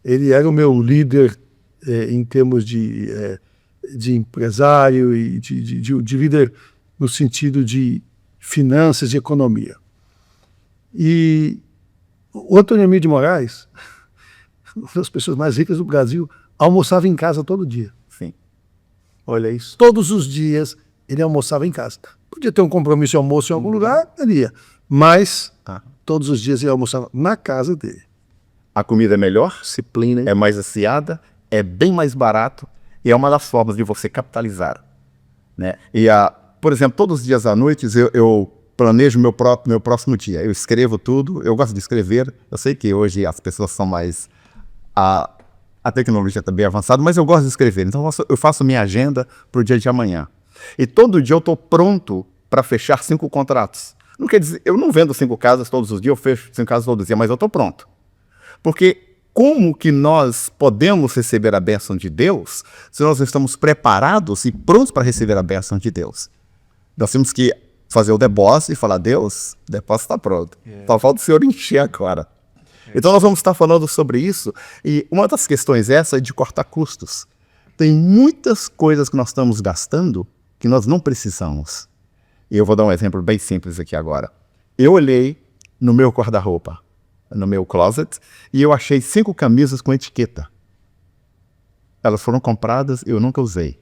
Ele era o meu líder em termos de empresário e de líder no sentido de finanças e economia. E o Antônio Emílio de Moraes, uma das pessoas mais ricas do Brasil, almoçava em casa todo dia. Sim. Olha isso. Todos os dias ele almoçava em casa. Podia ter um compromisso de almoço em algum lugar, ele ia. Mas todos os dias ele almoçava na casa dele. A comida é melhor, Disciplina. é mais aciada, é bem mais barato e é uma das formas de você capitalizar, né? E, por exemplo, todos os dias à noite eu planejo meu próximo dia. Eu escrevo tudo, eu gosto de escrever. Eu sei que hoje as pessoas são mais... A tecnologia está bem avançada, mas eu gosto de escrever. Então eu faço minha agenda para o dia de amanhã. E todo dia eu estou pronto para fechar 5 contratos. Não quer dizer, eu não vendo 5 casas todos os dias, eu fecho 5 casas todos os dias, mas eu estou pronto. Porque como que nós podemos receber a bênção de Deus se nós estamos preparados e prontos para receber a bênção de Deus? Nós temos que fazer o depósito e falar, Deus, o depósito está pronto. Só falta o Senhor encher agora. Então nós vamos estar falando sobre isso, e uma das questões essa é de cortar custos. Tem muitas coisas que nós estamos gastando que nós não precisamos. E eu vou dar um exemplo bem simples aqui agora. Eu olhei no meu guarda-roupa, no meu closet, e eu achei 5 camisas com etiqueta. Elas foram compradas e eu nunca usei.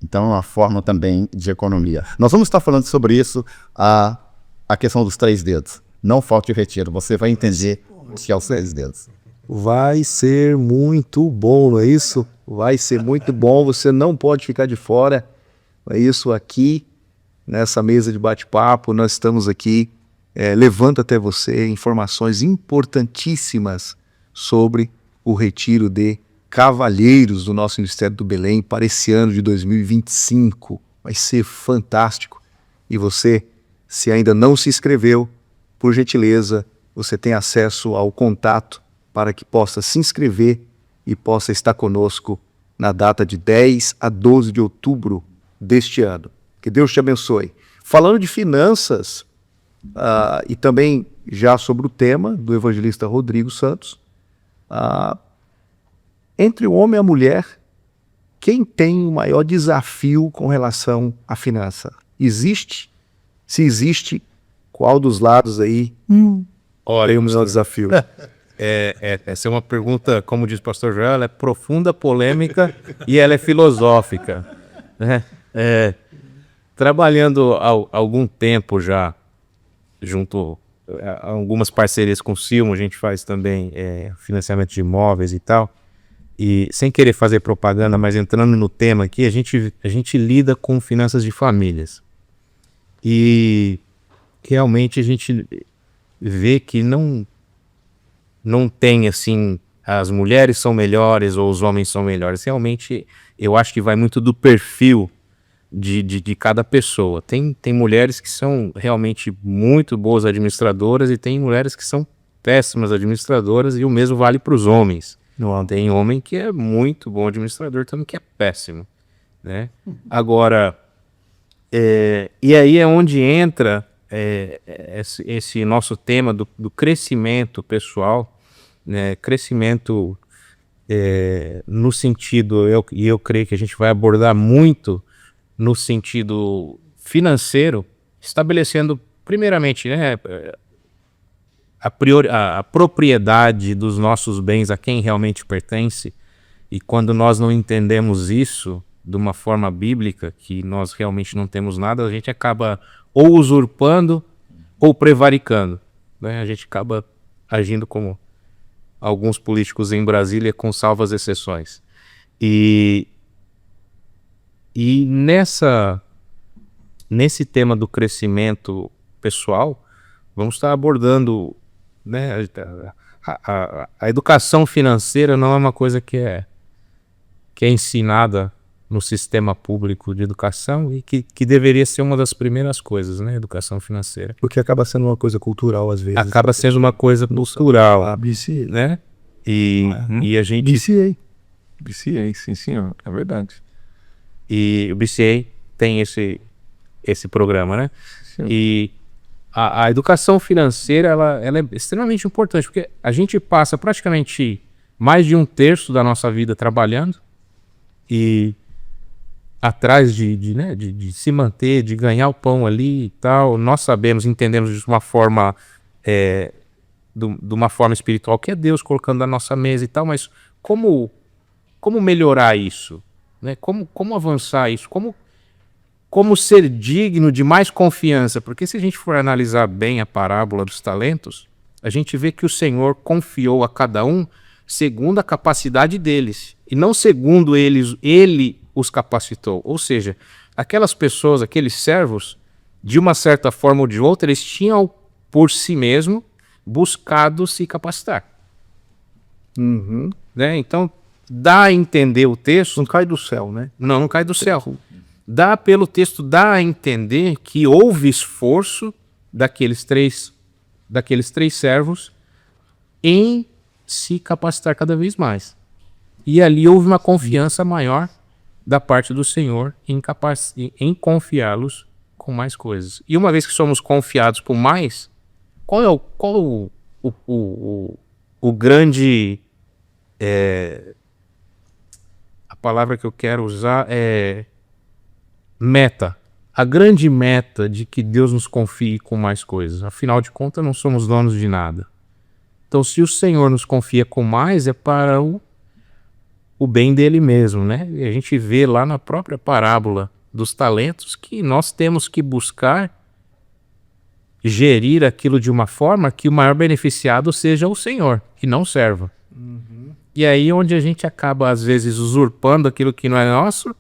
Então é uma forma também de economia. Nós vamos estar falando sobre isso, a questão dos 3 dedos. Não falte o retiro, você vai entender o que é os 3 dedos. Vai ser muito bom, não é isso? Vai ser muito bom, você não pode ficar de fora. É isso aqui, nessa mesa de bate-papo, nós estamos aqui levando até você informações importantíssimas sobre o retiro de cavalheiros do nosso Ministério do Belém para esse ano de 2025. Vai ser fantástico. E você, se ainda não se inscreveu, por gentileza, você tem acesso ao contato para que possa se inscrever e possa estar conosco na data de 10 a 12 de outubro deste ano. Que Deus te abençoe. Falando de finanças, e também já sobre o tema do evangelista Rodrigo Santos, entre o homem e a mulher, quem tem o maior desafio com relação à finança? Existe? Se existe, qual dos lados aí Olha, tem o maior desafio? essa é uma pergunta, como diz o pastor Joel, ela é profunda, polêmica e ela é filosófica. Né? Trabalhando há algum tempo já, junto a algumas parcerias com o Silmo, a gente faz também financiamento de imóveis e tal. E sem querer fazer propaganda, mas entrando no tema aqui, a gente lida com finanças de famílias. E realmente a gente vê que não tem assim, as mulheres são melhores ou os homens são melhores. Realmente eu acho que vai muito do perfil de cada pessoa. Tem mulheres que são realmente muito boas administradoras e tem mulheres que são péssimas administradoras, e o mesmo vale para os homens. Tem homem que é muito bom administrador, também que é péssimo, né? Agora, e aí é onde entra esse nosso tema do crescimento pessoal, né? Crescimento no sentido, eu creio que a gente vai abordar muito no sentido financeiro, estabelecendo primeiramente, né, a propriedade dos nossos bens a quem realmente pertence, E quando nós não entendemos isso de uma forma bíblica, que nós realmente não temos nada, a gente acaba ou usurpando ou prevaricando, né? A gente acaba agindo como alguns políticos em Brasília, com salvas exceções. E nesse tema do crescimento pessoal, vamos estar abordando, né, a educação financeira não é uma coisa que é ensinada no sistema público de educação e que deveria ser uma das primeiras coisas, né, educação financeira. Porque acaba sendo uma coisa cultural às vezes. Acaba sendo uma coisa cultural, BCA. né? E a gente... BCA. BCA, sim, senhor. É verdade. E o BCA tem esse programa, né? Sim. E a educação financeira, ela é extremamente importante, porque a gente passa praticamente mais de 1/3 da nossa vida trabalhando e atrás de se manter, de ganhar o pão ali e tal. Nós sabemos, entendemos de uma forma de uma forma espiritual, que é Deus colocando na nossa mesa e tal, mas como melhorar isso? Né? Como avançar isso? Como ser digno de mais confiança? Porque se a gente for analisar bem a parábola dos talentos, a gente vê que o Senhor confiou a cada um segundo a capacidade deles, e não segundo ele os capacitou. Ou seja, aquelas pessoas, aqueles servos, de uma certa forma ou de outra, eles tinham por si mesmo buscado se capacitar. Né? Então, dá a entender o texto... Não cai do céu, né? Não cai do céu. Pelo texto, dá a entender que houve esforço daqueles três servos em se capacitar cada vez mais. E ali houve uma confiança maior da parte do Senhor em confiá-los com mais coisas. E uma vez que somos confiados por mais, qual é o grande... a palavra que eu quero usar é meta. A grande meta de que Deus nos confie com mais coisas. Afinal de contas, não somos donos de nada. Então, se o Senhor nos confia com mais, é para o bem dele mesmo, né? E a gente vê lá na própria parábola dos talentos que nós temos que buscar gerir aquilo de uma forma que o maior beneficiado seja o Senhor, e não o servo. E aí onde a gente acaba, às vezes, usurpando aquilo que não é nosso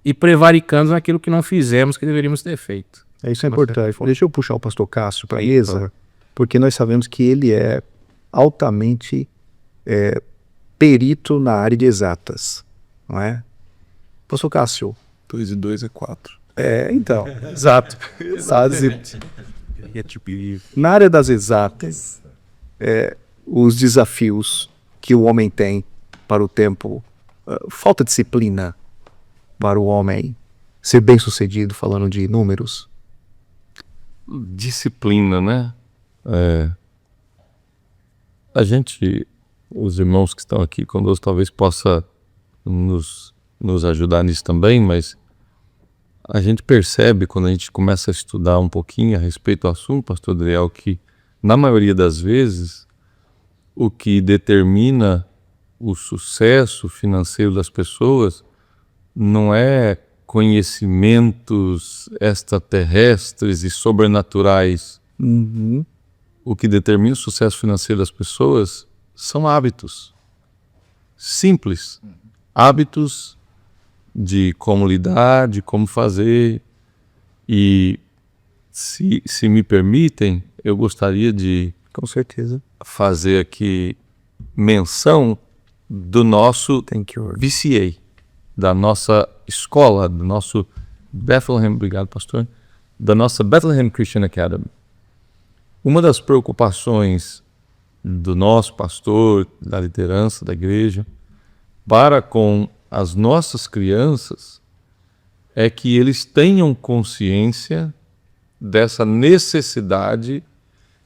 e prevaricando naquilo que não fizemos, que deveríamos ter feito. Isso é importante. Deixa eu puxar o pastor Cássio para a mesa, porque nós sabemos que ele é altamente perito na área de exatas, não é? Pastor Cássio. 2 e 2 é 4. Então, exato. Na área das exatas, os desafios que o homem tem para o tempo, falta disciplina para o homem ser bem sucedido, falando de números. Disciplina, né? A gente, os irmãos que estão aqui conosco, talvez possa nos ajudar nisso também, mas a gente percebe quando a gente começa a estudar um pouquinho a respeito do assunto, pastor Adriel, que na maioria das vezes o que determina o sucesso financeiro das pessoas não é conhecimentos extraterrestres e sobrenaturais. O que determina o sucesso financeiro das pessoas são hábitos simples, hábitos de como lidar, de como fazer. E se me permitem, eu gostaria de, Com certeza. fazer aqui menção do nosso BCA, da nossa escola, do nosso Bethlehem, obrigado pastor, da nossa Bethlehem Christian Academy. Uma das preocupações do nosso pastor, da liderança da igreja, para com as nossas crianças, é que eles tenham consciência dessa necessidade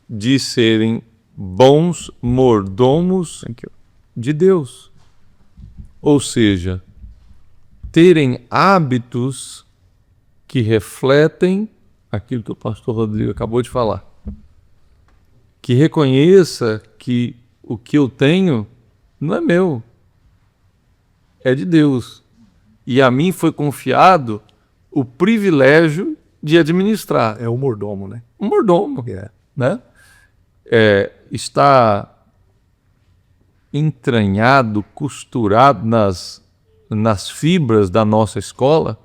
de serem bons mordomos de Deus. Ou seja, terem hábitos que refletem aquilo que o pastor Rodrigo acabou de falar. Que reconheça que o que eu tenho não é meu. é de Deus. E a mim foi confiado o privilégio de administrar. É o mordomo, né? Um mordomo, É. né? Está entranhado, costurado nas fibras da nossa escola,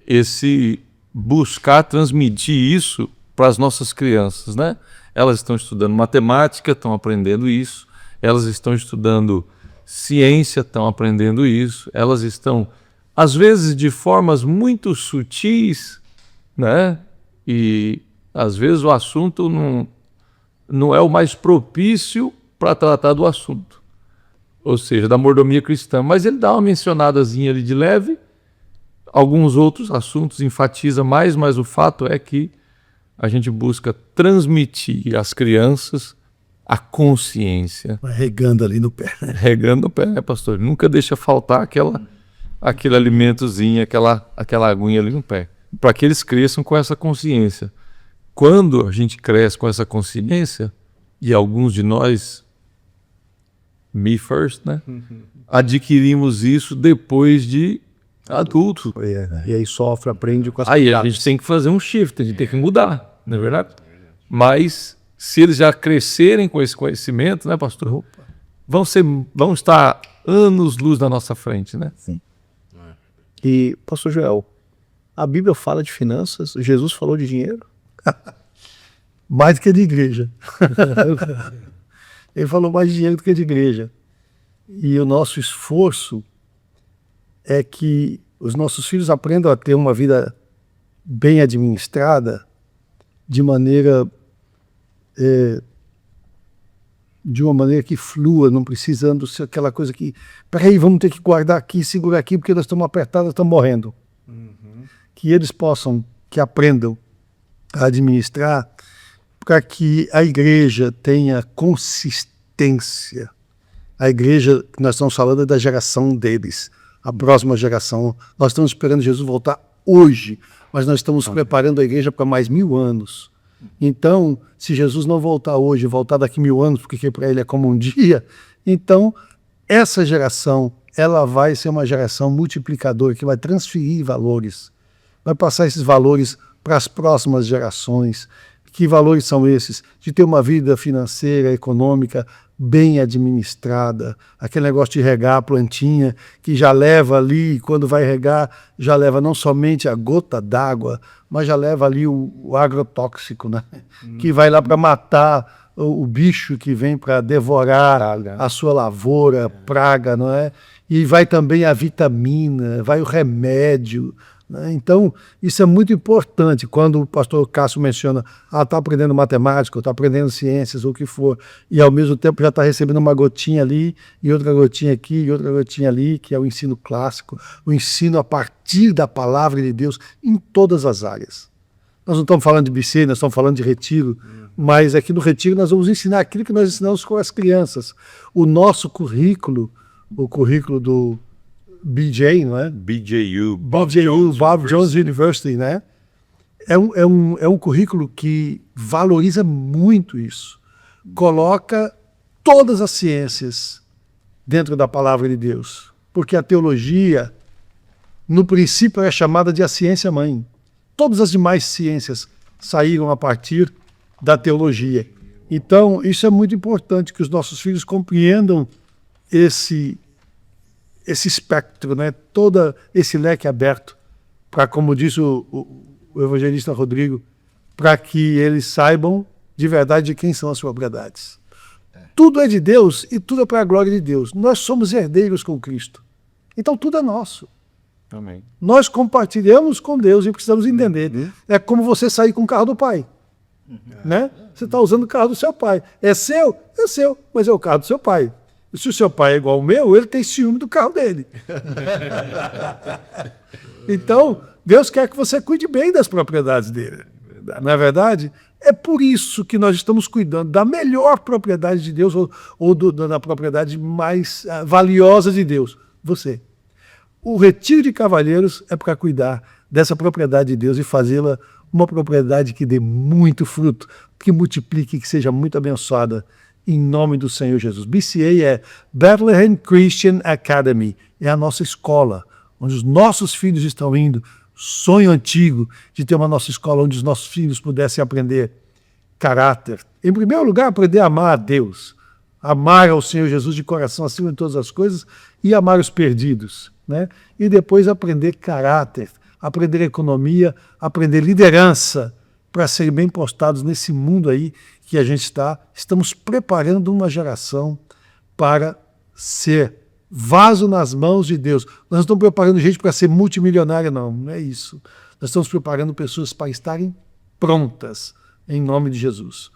esse buscar transmitir isso para as nossas crianças, né? Elas estão estudando matemática, estão aprendendo isso. Elas estão estudando ciência, estão aprendendo isso. Elas estão, às vezes, de formas muito sutis, né? E às vezes o assunto não é o mais propício para tratar do assunto, ou seja, da mordomia cristã, mas ele dá uma mencionadazinha ali de leve. Alguns outros assuntos enfatiza mais, mas o fato é que a gente busca transmitir às crianças a consciência. Vai regando ali no pé, né? Regando o pé, né, pastor? Nunca deixa faltar aquele alimentozinho, aquela aguinha ali no pé, para que eles cresçam com essa consciência. Quando a gente cresce com essa consciência, e alguns de nós, me first, né? Adquirimos isso depois de adulto. E aí sofre, aprende com as Aí a piadas. gente tem que fazer um shift, a gente tem que mudar, não é verdade? Mas se eles já crescerem com esse conhecimento, né, pastor? Vão estar anos-luz na nossa frente, né? E, pastor Joel, a Bíblia fala de finanças, Jesus falou de dinheiro. Mais do que de igreja. Ele falou mais de dinheiro do que de igreja. E o nosso esforço é que os nossos filhos aprendam a ter uma vida bem administrada, de uma maneira que flua, não precisando ser aquela coisa que, peraí, vamos ter que guardar aqui, segurar aqui, porque nós estamos apertados, nós estamos morrendo. Que eles que aprendam a administrar, para que a igreja tenha consistência. A igreja que nós estamos falando é da geração deles, a próxima geração. Nós estamos esperando Jesus voltar hoje, mas nós estamos preparando a igreja para mais 1000 anos. Então, se Jesus não voltar hoje, voltar daqui 1000 anos, porque para ele é como um dia, então essa geração, ela vai ser uma geração multiplicadora, que vai transferir valores, vai passar esses valores para as próximas gerações. Que valores são esses? De ter uma vida financeira, econômica bem administrada, aquele negócio de regar a plantinha, que já leva ali, quando vai regar, já leva não somente a gota d'água, mas já leva ali o agrotóxico, né? Que vai lá para matar o bicho que vem para devorar a sua lavoura, praga, não é? E vai também a vitamina, vai o remédio, né? Então, isso é muito importante. Quando o pastor Cássio menciona, está aprendendo matemática, está aprendendo ciências, ou o que for, e ao mesmo tempo já está recebendo uma gotinha ali, e outra gotinha aqui, e outra gotinha ali, que é o ensino clássico, o ensino a partir da palavra de Deus em todas as áreas. Nós não estamos falando de BC, nós estamos falando de retiro, mas aqui no retiro nós vamos ensinar aquilo que nós ensinamos com as crianças. O nosso currículo, o currículo do BJ, não é? BJU. Bob Jones University, né? É um currículo que valoriza muito isso. Coloca todas as ciências dentro da palavra de Deus. Porque a teologia, no princípio, é chamada de a ciência mãe. Todas as demais ciências saíram a partir da teologia. Então, isso é muito importante, que os nossos filhos compreendam esse espectro, né? Todo esse leque aberto, para, como disse o evangelista Rodrigo, para que eles saibam de verdade de quem são as propriedades. Tudo é de Deus e tudo é para a glória de Deus. Nós somos herdeiros com Cristo. Então tudo é nosso. Amém. Nós compartilhamos com Deus e precisamos entender. É como você sair com o carro do pai. Né? Você está usando o carro do seu pai. É seu, mas é o carro do seu pai. Se o seu pai é igual ao meu, ele tem ciúme do carro dele. Então, Deus quer que você cuide bem das propriedades dele. Não é verdade? É por isso que nós estamos cuidando da melhor propriedade de Deus, ou da propriedade mais valiosa de Deus, você. O retiro de cavalheiros é para cuidar dessa propriedade de Deus e fazê-la uma propriedade que dê muito fruto, que multiplique, que seja muito abençoada em nome do Senhor Jesus. BCA é Bethlehem Christian Academy, é a nossa escola, onde os nossos filhos estão indo. Sonho antigo de ter uma nossa escola onde os nossos filhos pudessem aprender caráter. Em primeiro lugar, aprender a amar a Deus, amar ao Senhor Jesus de coração acima de todas as coisas e amar os perdidos, né? E depois aprender caráter, aprender economia, aprender liderança, para serem bem postados nesse mundo aí que a gente está. Estamos preparando uma geração para ser vaso nas mãos de Deus. Nós não estamos preparando gente para ser multimilionária, não é isso. Nós estamos preparando pessoas para estarem prontas, em nome de Jesus.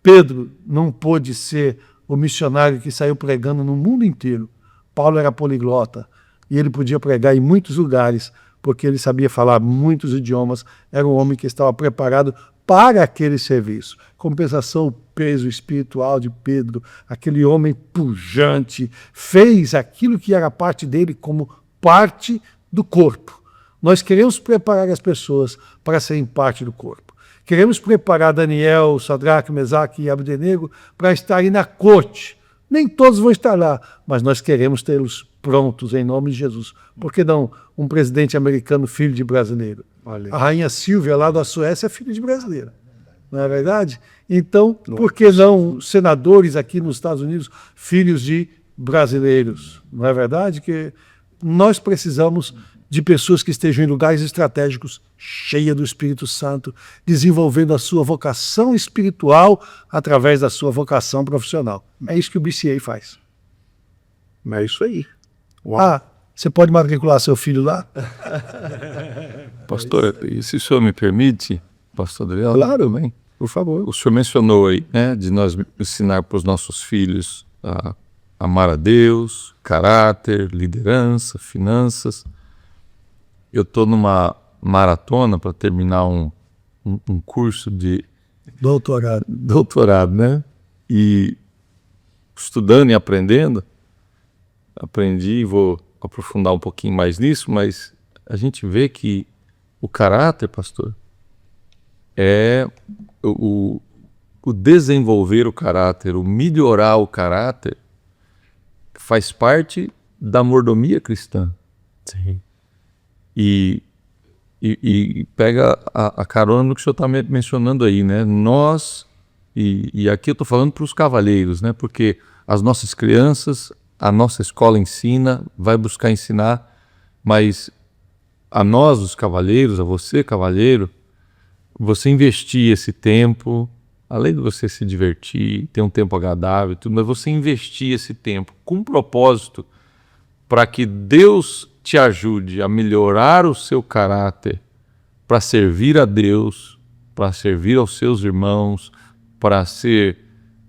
Pedro não pôde ser o missionário que saiu pregando no mundo inteiro. Paulo era poliglota e ele podia pregar em muitos lugares, porque ele sabia falar muitos idiomas, era um homem que estava preparado para aquele serviço. Compensação, o peso espiritual de Pedro, aquele homem pujante, fez aquilo que era parte dele como parte do corpo. Nós queremos preparar as pessoas para serem parte do corpo. Queremos preparar Daniel, Sadraque, Mesaque e Abdenego para estarem na corte. Nem todos vão estar lá, mas nós queremos tê-los prontos em nome de Jesus. Por que não um presidente americano filho de brasileiro? A rainha Silvia lá da Suécia é filha de brasileira. Não é verdade? Então, por que não senadores aqui nos Estados Unidos filhos de brasileiros? Não é verdade? Que nós precisamos de pessoas que estejam em lugares estratégicos, cheias do Espírito Santo, desenvolvendo a sua vocação espiritual através da sua vocação profissional. É isso que o BCA faz. É isso aí. Ah, você pode matricular seu filho lá? Pastor, e se o senhor me permite, pastor Adriel? Claro, bem, por favor. O senhor mencionou aí, né, de nós ensinar para os nossos filhos a amar a Deus, caráter, liderança, finanças. Eu estou numa maratona para terminar um curso de doutorado, né? E estudando e aprendendo, aprendi e vou aprofundar um pouquinho mais nisso, mas a gente vê que o caráter, pastor, é o desenvolver o caráter, o melhorar o caráter, faz parte da mordomia cristã. Sim. E pega a carona no que o senhor está mencionando aí, né? Nós, e aqui eu estou falando para os cavalheiros, né? Porque as nossas crianças, a nossa escola ensina, vai buscar ensinar, mas a nós, os cavalheiros, a você, cavalheiro, você investir esse tempo, além de você se divertir, ter um tempo agradável, tudo, mas você investir esse tempo com propósito para que Deus te ajude a melhorar o seu caráter para servir a Deus, para servir aos seus irmãos, para ser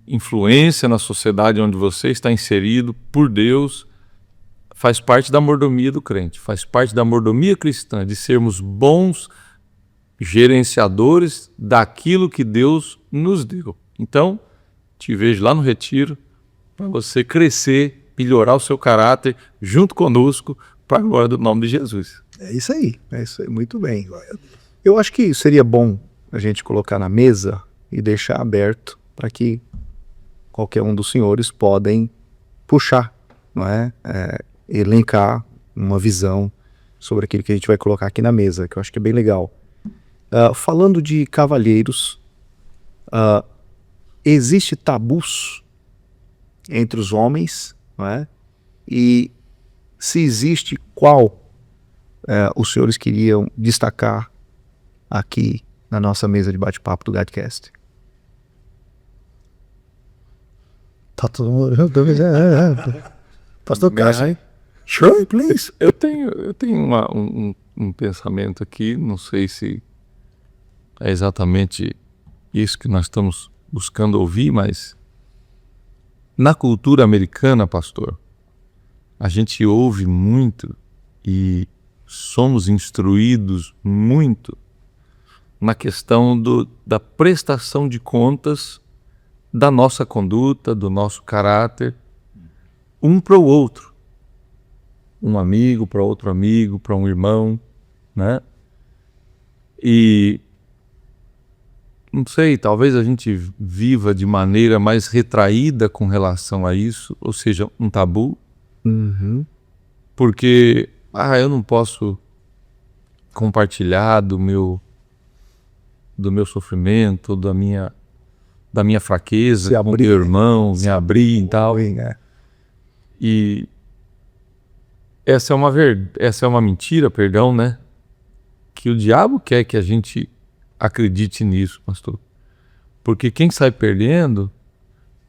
influência na sociedade onde você está inserido por Deus, faz parte da mordomia do crente, faz parte da mordomia cristã, de sermos bons gerenciadores daquilo que Deus nos deu. Então, te vejo lá no retiro para você crescer, melhorar o seu caráter junto conosco, para a glória do nome de Jesus. É isso aí, muito bem. Eu acho que seria bom a gente colocar na mesa e deixar aberto para que qualquer um dos senhores podem puxar, não é? Elencar uma visão sobre aquilo que a gente vai colocar aqui na mesa, que eu acho que é bem legal. Falando de cavalheiros, existe tabus entre os homens, não é? E se existe, qual os senhores queriam destacar aqui na nossa mesa de bate-papo do GuideCast? Tá todo mundo. Pastor Cássio. Sure, please. Eu tenho um pensamento aqui, não sei se é exatamente isso que nós estamos buscando ouvir, mas na cultura americana, pastor, a gente ouve muito e somos instruídos muito na questão da prestação de contas da nossa conduta, do nosso caráter, um para o outro. Um amigo para outro amigo, para um irmão, né? E não sei, talvez a gente viva de maneira mais retraída com relação a isso, ou seja, um tabu. Porque, eu não posso compartilhar do meu sofrimento, da minha fraqueza, com meu irmão, me abrir e tal. E essa é uma mentira, perdão, né? Que o diabo quer que a gente acredite nisso, pastor. Porque quem sai perdendo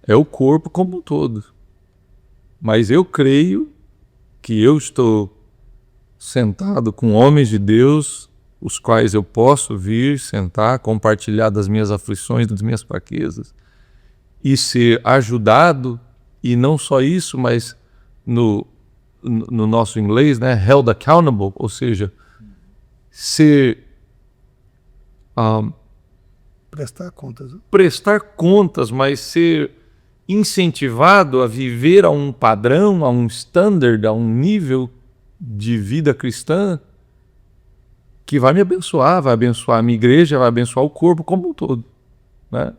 é o corpo como um todo. Mas eu creio que eu estou sentado com homens de Deus, os quais eu posso vir, sentar, compartilhar das minhas aflições, das minhas fraquezas, e ser ajudado, e não só isso, mas no nosso inglês, né, held accountable, ou seja, ser prestar contas, mas ser incentivado a viver a um padrão, a um standard, a um nível de vida cristã que vai me abençoar, vai abençoar a minha igreja, vai abençoar o corpo como um todo, né?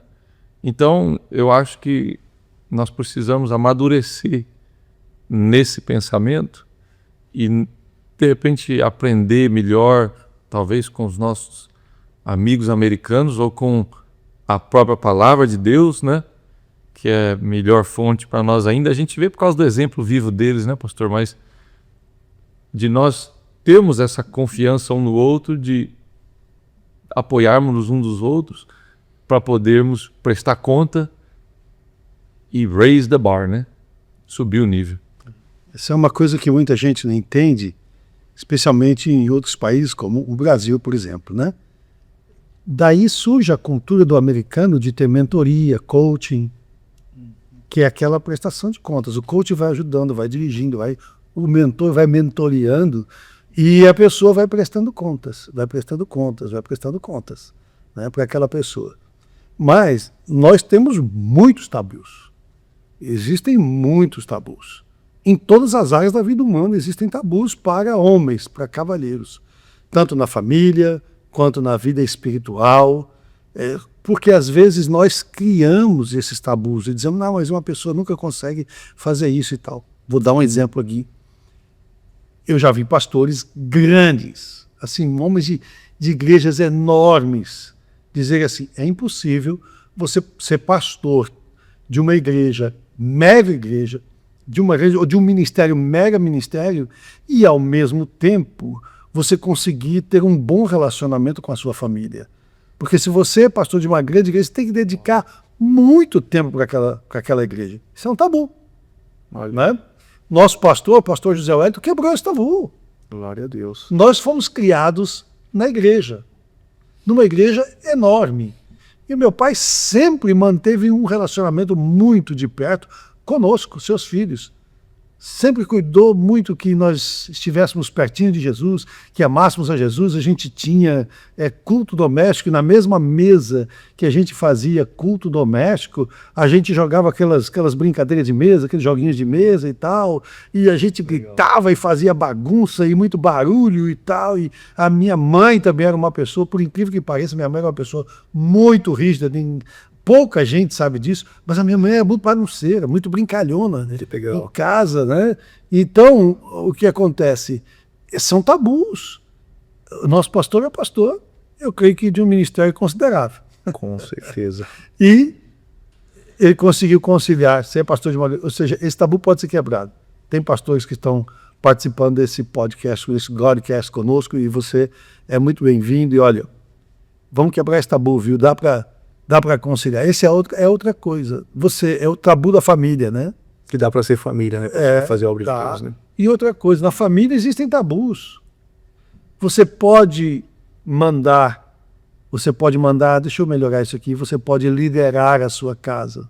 Então, eu acho que nós precisamos amadurecer nesse pensamento e, de repente, aprender melhor, talvez com os nossos amigos americanos ou com a própria palavra de Deus, né? Que é a melhor fonte para nós ainda. A gente vê por causa do exemplo vivo deles, né, pastor? Mas de nós termos essa confiança um no outro, de apoiarmos uns dos outros para podermos prestar conta e raise the bar, né? Subir o nível. Essa é uma coisa que muita gente não entende, especialmente em outros países, como o Brasil, por exemplo, né? Daí surge a cultura do americano de ter mentoria, coaching, que é aquela prestação de contas. O coach vai ajudando, vai dirigindo, o mentor vai mentoreando e a pessoa vai prestando contas, né, para aquela pessoa. Mas nós temos muitos tabus. Existem muitos tabus. Em todas as áreas da vida humana existem tabus para homens, para cavalheiros. Tanto na família, quanto na vida espiritual. Porque às vezes nós criamos esses tabus e dizemos, não, mas uma pessoa nunca consegue fazer isso e tal. Vou dar um exemplo aqui. Eu já vi pastores grandes, assim, homens de igrejas enormes, dizer assim, é impossível você ser pastor de uma igreja, mega igreja, de uma igreja, ou de um ministério, mega ministério, e ao mesmo tempo você conseguir ter um bom relacionamento com a sua família. Porque se você é pastor de uma grande igreja, você tem que dedicar muito tempo para aquela igreja. Isso é um tabu. Né? Nosso pastor, o pastor José Wellington, quebrou esse tabu. Glória a Deus. Nós fomos criados na igreja, numa igreja enorme. E meu pai sempre manteve um relacionamento muito de perto conosco, seus filhos. Sempre cuidou muito que nós estivéssemos pertinho de Jesus, que amássemos a Jesus. A gente tinha culto doméstico, e na mesma mesa que a gente fazia culto doméstico, a gente jogava aquelas brincadeiras de mesa, aqueles joguinhos de mesa e tal, e a gente gritava e fazia bagunça e muito barulho e tal. E a minha mãe também era uma pessoa, por incrível que pareça, minha mãe era uma pessoa muito rígida. Pouca gente sabe disso, mas a minha mãe é muito bagunceira, muito brincalhona, né? Em casa, né? Então, o que acontece? São tabus. O nosso pastor é pastor, eu creio que de um ministério considerável. Com certeza. E ele conseguiu conciliar, ser pastor de uma... Ou seja, esse tabu pode ser quebrado. Tem pastores que estão participando desse podcast, desse Godcast conosco, e você é muito bem-vindo. E olha, vamos quebrar esse tabu, viu? Dá para conciliar. Esse é outra coisa. É o tabu da família, né? Que dá para ser família, né? Fazer a obra de Deus, né? E outra coisa, na família existem tabus. Você pode mandar, deixa eu melhorar isso aqui, você pode liderar a sua casa,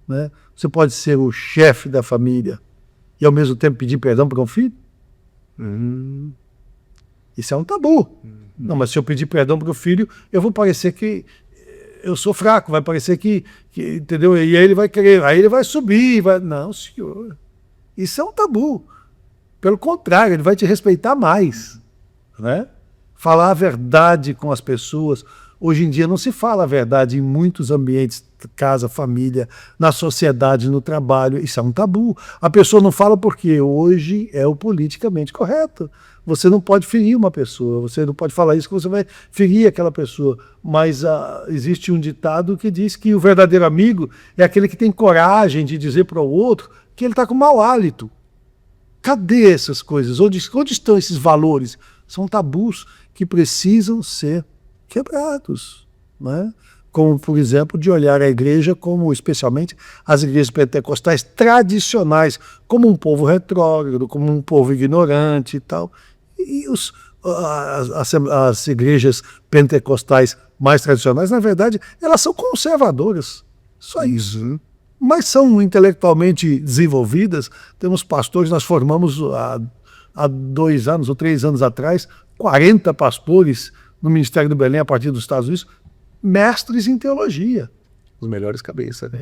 né? Você pode ser o chefe da família e ao mesmo tempo pedir perdão para um filho. Isso é um tabu. Não, mas se eu pedir perdão para o filho, eu vou parecer que eu sou fraco, vai parecer que entendeu? E aí ele vai querer, aí ele vai subir, não, senhor. Isso é um tabu. Pelo contrário, ele vai te respeitar mais, né? Falar a verdade com as pessoas, Hoje em dia não se fala a verdade em muitos ambientes, casa, família, na sociedade, no trabalho. Isso é um tabu. A pessoa não fala porque hoje é o politicamente correto. Você não pode ferir uma pessoa, você não pode falar isso que você vai ferir aquela pessoa. Mas existe um ditado que diz que o verdadeiro amigo é aquele que tem coragem de dizer para o outro que ele está com mau hálito. Cadê essas coisas? Onde estão esses valores? São tabus que precisam ser quebrados, né? Como, por exemplo, de olhar a igreja como, especialmente as igrejas pentecostais tradicionais, como um povo retrógrado, como um povo ignorante e tal. E as igrejas pentecostais mais tradicionais, na verdade, elas são conservadoras. Só isso. Mas são intelectualmente desenvolvidas. Temos pastores, nós formamos há 2 anos ou 3 anos atrás, 40 pastores no Ministério do Belém, a partir dos Estados Unidos, mestres em teologia. Os melhores cabeças, né?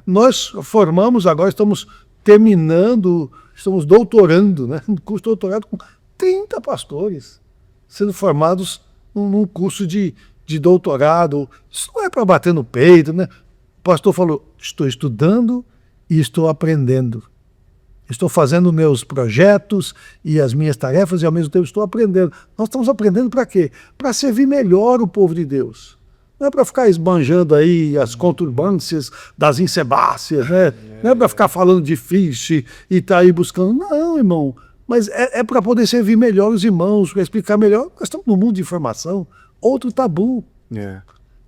Nós formamos agora, estamos terminando, estamos doutorando, né? Um curso de doutorado com 30 pastores sendo formados num curso de doutorado. Isso não é para bater no peito, né? O pastor falou, estou estudando e estou aprendendo. Estou fazendo meus projetos e as minhas tarefas e ao mesmo tempo estou aprendendo. Nós estamos aprendendo para quê? Para servir melhor o povo de Deus. Não é para ficar esbanjando aí as conturbâncias das insebáceas, né? Não é para ficar falando difícil e estar aí buscando. Não, irmão. Mas é para poder servir melhor os irmãos, para explicar melhor. Nós estamos num mundo de informação. Outro tabu.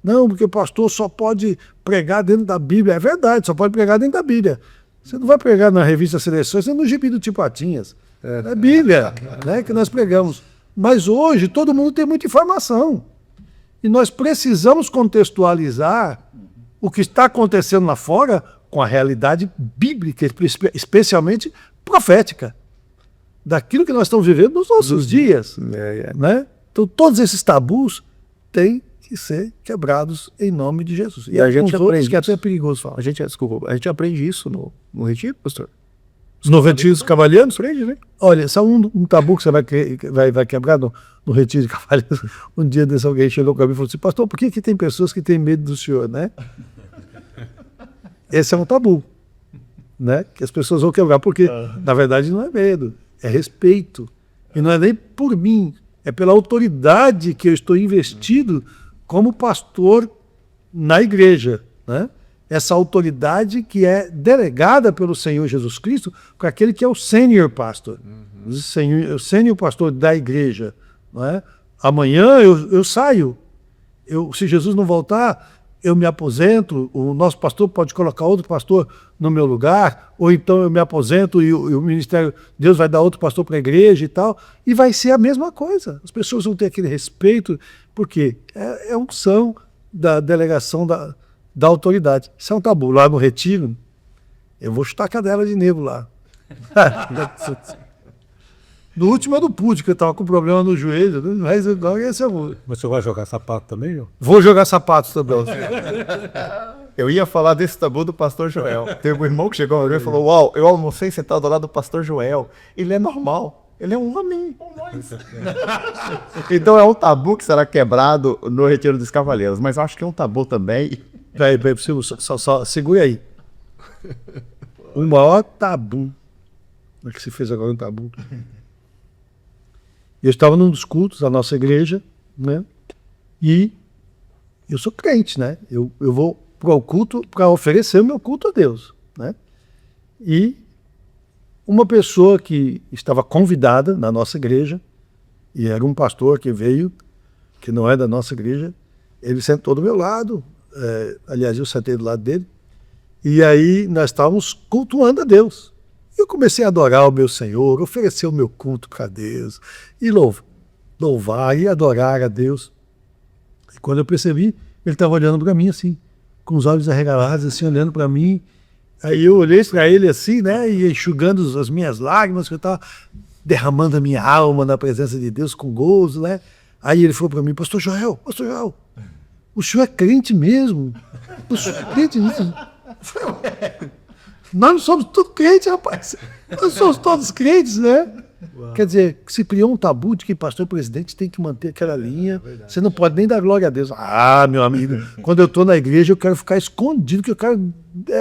Não, porque o pastor só pode pregar dentro da Bíblia. É verdade, só pode pregar dentro da Bíblia. Você não vai pregar na revista Seleções, é no Gibi do Tio Patinhas. É Bíblia, né, que nós pregamos. Mas hoje todo mundo tem muita informação. E nós precisamos contextualizar o que está acontecendo lá fora com a realidade bíblica, especialmente profética. Daquilo que nós estamos vivendo nos nossos dias. Né? Então todos esses tabus têm que ser quebrados em nome de Jesus. E a gente aprende que até é perigoso falar. A gente aprende isso no retiro, pastor? No retiro dos cavalheiros? Aprende, né? Olha, só um tabu que você vai quebrar no retiro de cavalheiros. Um dia desse alguém chegou para mim e falou assim, pastor, por que tem pessoas que têm medo do senhor, né? Esse é um tabu, né? Que as pessoas vão quebrar, porque na verdade não é medo, é respeito. E não é nem por mim, é pela autoridade que eu estou investido como pastor na igreja, né? Essa autoridade que é delegada pelo Senhor Jesus Cristo para aquele que é o senior pastor, o senior pastor da igreja, não é? Amanhã eu saio, se Jesus não voltar, eu me aposento, o nosso pastor pode colocar outro pastor no meu lugar, ou então eu me aposento e o ministério, Deus vai dar outro pastor para a igreja e tal, e vai ser a mesma coisa. As pessoas vão ter aquele respeito, porque é unção da delegação da autoridade. Isso é um tabu. Lá no retiro, eu vou chutar a cadela de negro lá. No último eu não pude, porque eu estava com problema no joelho, mas agora esse eu vou. Mas você vai jogar sapato também, João? Vou jogar sapatos também. Eu ia falar desse tabu do pastor Joel. Teve um irmão que chegou e falou, uau, eu almocei sentado ao lado do pastor Joel. Ele é normal. Ele é um homem. Então é um tabu que será quebrado no Retiro dos Cavaleiros. Mas eu acho que é um tabu também. Peraí, só segura aí. O maior tabu. Como é que se fez agora um tabu? Eu estava num dos cultos da nossa igreja, né? E eu sou crente, né? Eu vou para o culto para oferecer o meu culto a Deus, né? E uma pessoa que estava convidada na nossa igreja, e era um pastor que veio, que não é da nossa igreja, ele sentou do meu lado, aliás, eu sentei do lado dele, e aí nós estávamos cultuando a Deus. Eu comecei a adorar o meu Senhor, oferecer o meu culto para Deus, e louvar e adorar a Deus. E quando eu percebi, ele estava olhando para mim assim, com os olhos arregalados, assim, olhando para mim. Aí eu olhei para ele assim, né, e enxugando as minhas lágrimas, que eu estava derramando a minha alma na presença de Deus com gozo, né. Aí ele falou para mim, pastor Joel, o senhor é crente mesmo? O senhor é crente mesmo? Eu falei, nós não somos todos crentes, rapaz. Nós somos todos crentes, né? Quer dizer, se criou um tabu de que pastor e presidente tem que manter aquela linha. Você não pode nem dar glória a Deus. Ah, meu amigo, quando eu estou na igreja eu quero ficar escondido, que eu quero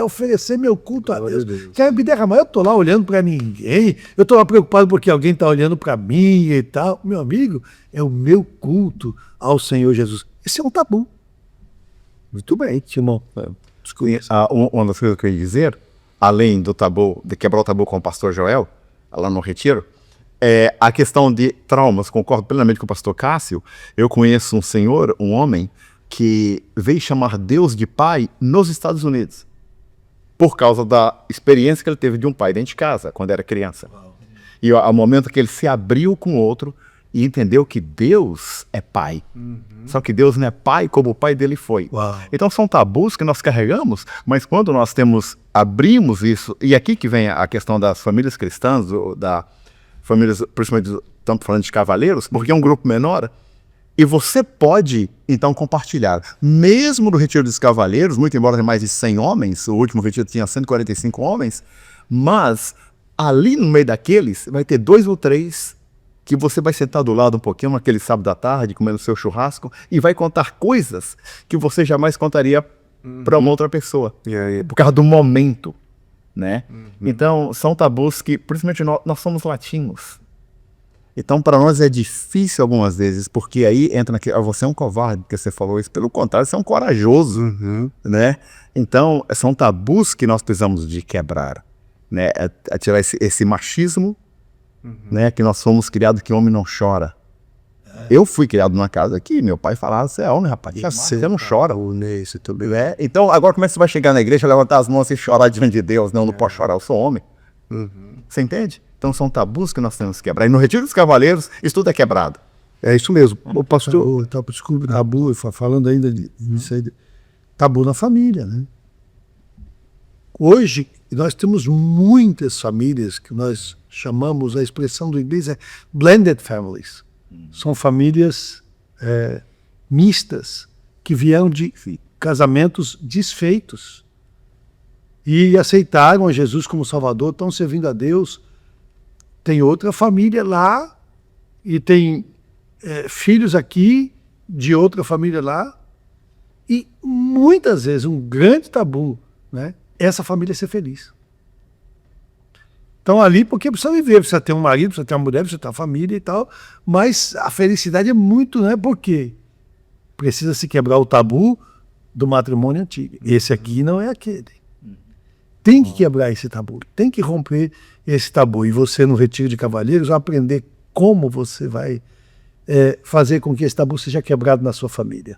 oferecer meu culto a Deus. Quero me derramar. Eu estou lá olhando para ninguém. Eu estou lá preocupado porque alguém está olhando para mim e tal. Meu amigo, é o meu culto ao Senhor Jesus. Esse é um tabu. Muito bem, Timão. Uma das coisas que eu ia dizer, além do tabu, de quebrar o tabu com o pastor Joel, lá no Retiro, é a questão de traumas. Concordo plenamente com o pastor Cássio. Eu conheço um senhor, um homem, que veio chamar Deus de pai nos Estados Unidos, por causa da experiência que ele teve de um pai dentro de casa, quando era criança. E ao momento que ele se abriu com o outro e entendeu que Deus é pai. Só que Deus não é pai como o pai dele foi. Uau. Então são tabus que nós carregamos, mas quando nós abrimos isso, e aqui que vem a questão das famílias cristãs, da famílias, principalmente estamos falando de cavaleiros, porque é um grupo menor, e você pode, então, compartilhar. Mesmo no Retiro dos Cavaleiros, muito embora tenha mais de 100 homens, o último retiro tinha 145 homens, mas ali no meio daqueles vai ter 2 ou 3 que você vai sentar do lado um pouquinho, naquele sábado à tarde, comendo seu churrasco, e vai contar coisas que você jamais contaria para uma outra pessoa, por causa do momento, né? Então, são tabus que, principalmente nós somos latinos. Então, para nós é difícil algumas vezes, porque aí entra naquele, você é um covarde, porque você falou isso. Pelo contrário, você é um corajoso, né? Então, são tabus que nós precisamos de quebrar, né? É tirar esse machismo, né? Que nós fomos criados que homem não chora. Eu fui criado numa casa que meu pai falava, você é homem, rapaz, você não chora. Né? Então, agora como é que você vai chegar na igreja, levantar as mãos e chorar diante de Deus? Não posso chorar, eu sou homem. Você entende? Então são tabus que nós temos que quebrar. E no Retiro dos Cavaleiros, isso tudo é quebrado. É isso mesmo. O pastor... Desculpe, tabu, falando ainda disso aí, tabu na família, né? Hoje, nós temos muitas famílias que nós chamamos, a expressão do inglês é blended families. São famílias mistas, que vieram de casamentos desfeitos e aceitaram a Jesus como Salvador, estão servindo a Deus. Tem outra família lá e tem filhos aqui de outra família lá, e muitas vezes um grande tabu, né, essa família ser feliz. Então ali porque precisa viver, precisa ter um marido, precisa ter uma mulher, precisa ter uma família e tal, mas a felicidade é muito, né? Porque precisa se quebrar o tabu do matrimônio antigo. Esse aqui não é aquele. Tem que quebrar esse tabu, tem que romper esse tabu. E você no Retiro de Cavaleiros vai aprender como você vai fazer com que esse tabu seja quebrado na sua família.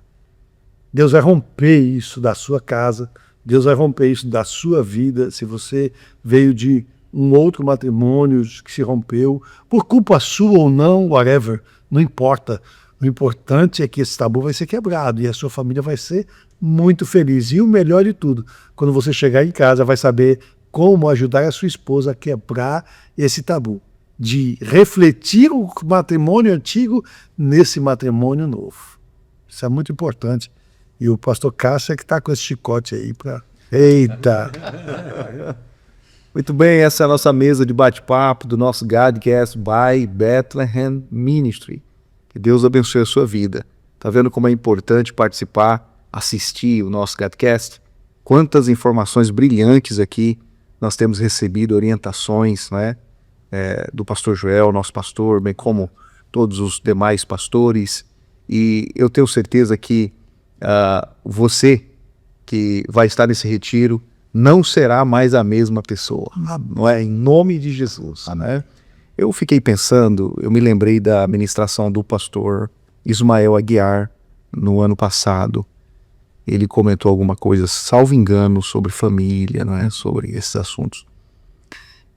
Deus vai romper isso da sua casa, Deus vai romper isso da sua vida, se você veio de um outro matrimônio que se rompeu, por culpa sua ou não, whatever, não importa. O importante é que esse tabu vai ser quebrado e a sua família vai ser muito feliz. E o melhor de tudo, quando você chegar em casa, vai saber como ajudar a sua esposa a quebrar esse tabu, de refletir o matrimônio antigo nesse matrimônio novo. Isso é muito importante. E o pastor Cássio é que está com esse chicote aí para... Eita! Muito bem, essa é a nossa mesa de bate-papo do nosso Godcast by Bethlehem Ministry. Que Deus abençoe a sua vida. Tá vendo como é importante participar, assistir o nosso Godcast? Quantas informações brilhantes aqui nós temos recebido, orientações, né, do pastor Joel, nosso pastor, bem como todos os demais pastores. E eu tenho certeza que você que vai estar nesse retiro não será mais a mesma pessoa, não é? Em nome de Jesus, né? Eu fiquei pensando, eu me lembrei da ministração do pastor Ismael Aguiar no ano passado. Ele comentou alguma coisa, salvo engano, sobre família, não é? Sobre esses assuntos.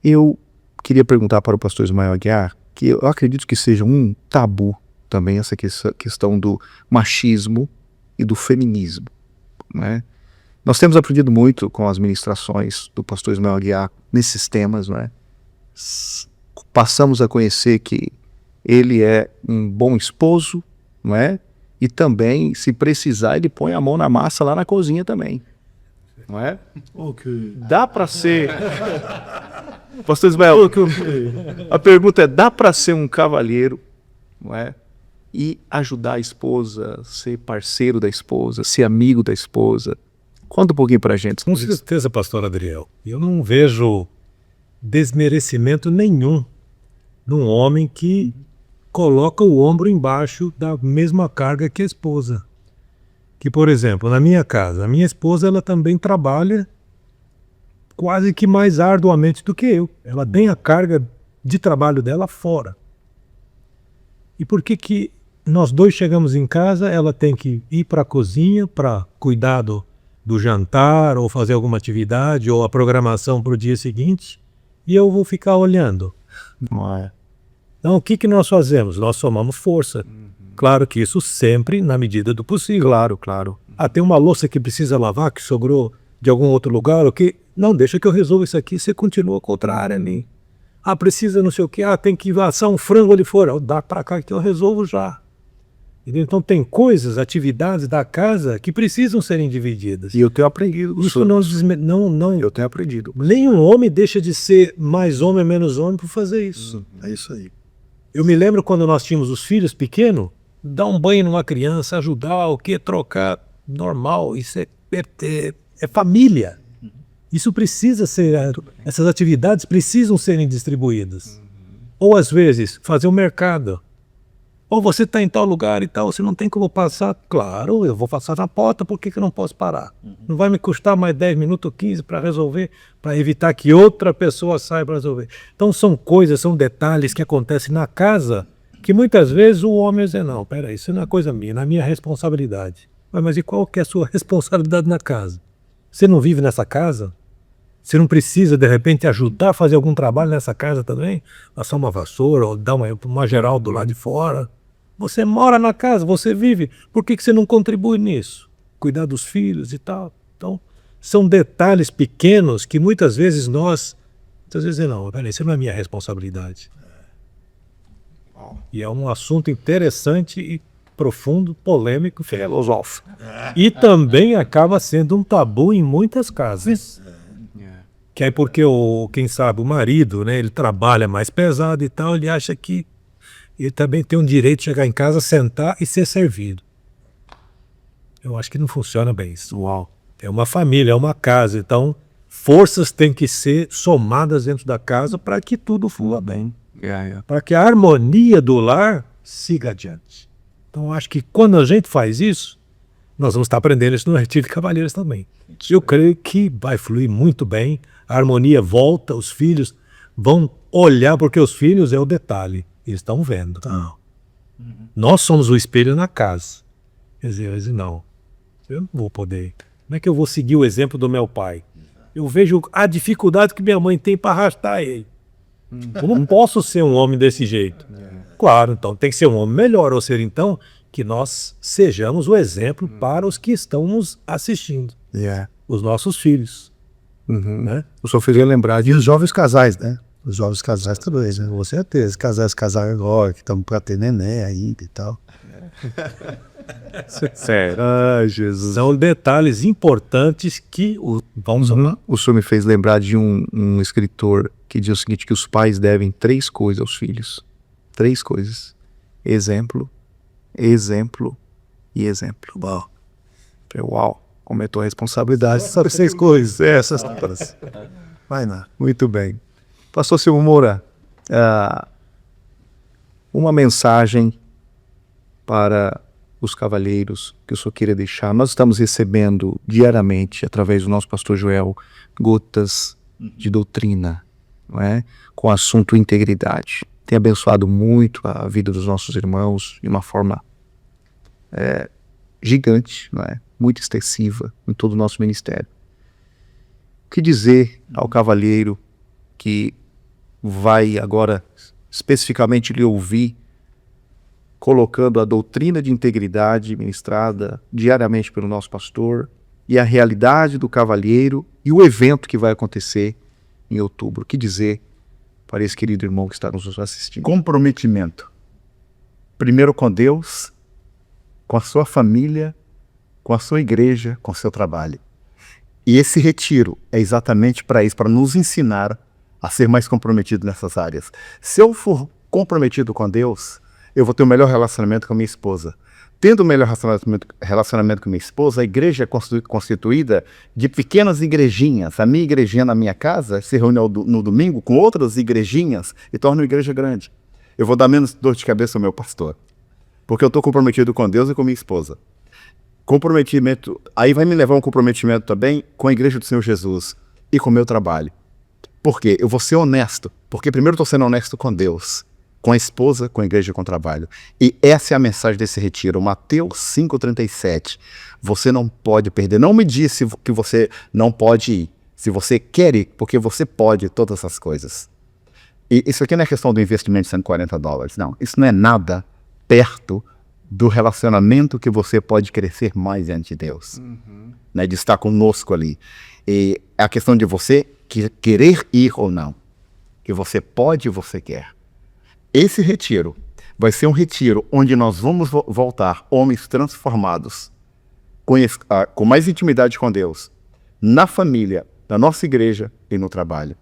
Eu queria perguntar para o pastor Ismael Aguiar, que eu acredito que seja um tabu também essa questão do machismo e do feminismo, né? Nós temos aprendido muito com as ministrações do pastor Ismael Aguiar nesses temas, não é? Passamos a conhecer que ele é um bom esposo, não é? E também, se precisar, ele põe a mão na massa lá na cozinha também, não é? Okay. Dá para ser Pastor Ismael, a pergunta é, dá para ser um cavalheiro, não é? E ajudar a esposa, ser parceiro da esposa, ser amigo da esposa? Conta um pouquinho pra gente. Com certeza, pastor Adriel. Eu não vejo desmerecimento nenhum num homem que coloca o ombro embaixo da mesma carga que a esposa. Que, por exemplo, na minha casa, a minha esposa ela também trabalha quase que mais arduamente do que eu. Ela tem a carga de trabalho dela fora. E por que nós dois chegamos em casa, ela tem que ir para a cozinha para cuidar do jantar, ou fazer alguma atividade, ou a programação para o dia seguinte, e eu vou ficar olhando? Não é? Então, o que nós fazemos? Nós somamos força. Claro que isso sempre na medida do possível. Claro, claro. Ah, tem uma louça que precisa lavar, que sobrou de algum outro lugar, o que? Não, deixa que eu resolvo isso aqui, você continua com outra área ali. Ah, precisa não sei o que, tem que assar um frango ali fora. Dá para cá que eu resolvo já. Entendeu? Então tem coisas, atividades da casa que precisam serem divididas. E eu tenho aprendido. Isso não, Eu tenho aprendido. nenhum homem deixa de ser mais homem, menos homem por fazer isso. É isso aí. Eu me lembro quando nós tínhamos os filhos pequenos, dar um banho numa criança, ajudar, o que, trocar, normal, isso é família. Isso precisa ser, essas atividades precisam serem distribuídas. Ou às vezes, fazer o mercado. Ou você está em tal lugar e tal, você não tem como passar. Claro, eu vou passar na porta, por que eu não posso parar? Não vai me custar mais 10 minutos ou 15 para resolver, para evitar que outra pessoa saia para resolver. Então são coisas, são detalhes que acontecem na casa, que muitas vezes o homem diz, não, peraí, isso não é coisa minha, não é minha responsabilidade. Mas e qual que é a sua responsabilidade na casa? Você não vive nessa casa? Você não precisa, de repente, ajudar a fazer algum trabalho nessa casa também? Passar uma vassoura ou dar uma geral do lado de fora? Você mora na casa, você vive. Por que você não contribui nisso? Cuidar dos filhos e tal. Então, são detalhes pequenos que muitas vezes muitas vezes não, peraí, isso não é minha responsabilidade. E é um assunto interessante e profundo, polêmico, filosófico. E também acaba sendo um tabu em muitas casas. Que é porque, quem sabe, o marido, né, ele trabalha mais pesado e tal, ele acha que ele também tem o direito de chegar em casa, sentar e ser servido. Eu acho que não funciona bem isso. Uau. É uma família, é uma casa, então forças têm que ser somadas dentro da casa para que tudo flua bem. Para que a harmonia do lar siga adiante. Então eu acho que quando a gente faz isso, nós vamos estar aprendendo isso no Retiro de Cavalheiros também. Eu creio que vai fluir muito bem, a harmonia volta, os filhos vão olhar, porque os filhos é o detalhe, eles estão vendo. Nós somos o espelho na casa. Quer dizer, eu disse, não, eu não vou poder. Como é que eu vou seguir o exemplo do meu pai? Eu vejo a dificuldade que minha mãe tem para arrastar ele. Eu não posso ser um homem desse jeito. Claro, então tem que ser um homem melhor, ou seja, então, que nós sejamos o exemplo para os que estão nos assistindo. Os nossos filhos. Né? O senhor fez eu lembrar E os jovens casais, né? Os jovens casais também, né? Com certeza. Casais casaram agora, que estamos para ter neném ainda e tal. Sério. Ah, Jesus. São detalhes importantes que vamos lá. O senhor me fez lembrar de um escritor que diz o seguinte, que os pais devem 3 coisas aos filhos. 3 coisas. Exemplo, exemplo e exemplo. Uau. Aumentou a responsabilidade. Sabe 6 coisas, essas todas. Vai lá. Muito bem. Pastor Silvio Moura, uma mensagem para os cavalheiros que o senhor queria deixar. Nós estamos recebendo diariamente, através do nosso pastor Joel, gotas de doutrina, não é? Com o assunto integridade. Tem abençoado muito a vida dos nossos irmãos de uma forma gigante, não é? Muito extensiva em todo o nosso ministério. O que dizer ao cavalheiro que vai agora especificamente lhe ouvir, colocando a doutrina de integridade ministrada diariamente pelo nosso pastor e a realidade do cavalheiro e o evento que vai acontecer em outubro? O que dizer para esse querido irmão que está nos assistindo? Comprometimento. Primeiro com Deus, com a sua família, com a sua igreja, com o seu trabalho. E esse retiro é exatamente para isso, para nos ensinar a ser mais comprometido nessas áreas. Se eu for comprometido com Deus, eu vou ter um melhor relacionamento com a minha esposa. Tendo um melhor relacionamento com a minha esposa, a igreja é constituída de pequenas igrejinhas. A minha igrejinha na minha casa se reúne no domingo com outras igrejinhas e torna uma igreja grande. Eu vou dar menos dor de cabeça ao meu pastor, porque eu estou comprometido com Deus e com minha esposa. Comprometimento, aí vai me levar a um comprometimento também com a igreja do Senhor Jesus e com o meu trabalho. Por quê? Eu vou ser honesto, porque primeiro estou sendo honesto com Deus, com a esposa, com a igreja e com o trabalho. E essa é a mensagem desse retiro, Mateus 5,37. Você não pode perder. Não me disse que você não pode ir. Se você quer ir, porque você pode todas essas coisas. E isso aqui não é questão do investimento de $140. Não, isso não é nada perto do relacionamento que você pode crescer mais diante de Deus. Né, de estar conosco ali. E é a questão de você querer ir ou não. Que você pode e você quer. Esse retiro vai ser um retiro onde nós vamos voltar homens transformados, com mais intimidade com Deus, na família, na nossa igreja e no trabalho.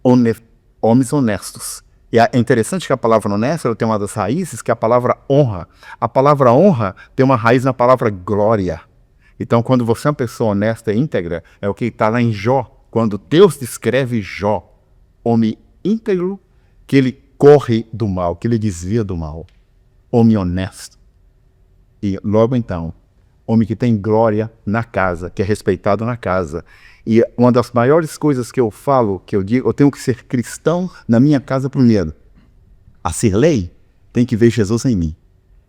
Homens honestos. E é interessante que a palavra honesto ela tem uma das raízes, que é a palavra honra. A palavra honra tem uma raiz na palavra glória. Então, quando você é uma pessoa honesta e íntegra, é o que está lá em Jó. Quando Deus descreve Jó, homem íntegro, que ele corre do mal, que ele desvia do mal. Homem honesto. E logo então, homem que tem glória na casa, que é respeitado na casa. E uma das maiores coisas que eu falo, que eu digo, eu tenho que ser cristão na minha casa primeiro. A Cirlei tem que ver Jesus em mim.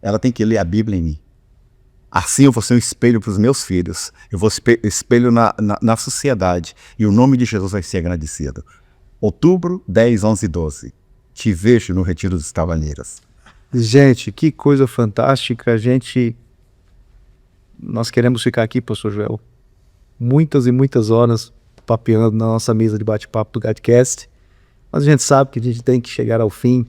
Ela tem que ler a Bíblia em mim. Assim eu vou ser um espelho para os meus filhos. Eu vou ser espelho na sociedade. E o nome de Jesus vai ser agradecido. Outubro 10, 11 e 12. Te vejo no Retiro dos Cavaleiros. Gente, que coisa fantástica. Nós queremos ficar aqui, pastor Joel, muitas e muitas horas papeando na nossa mesa de bate-papo do Godcast. Mas a gente sabe que a gente tem que chegar ao fim.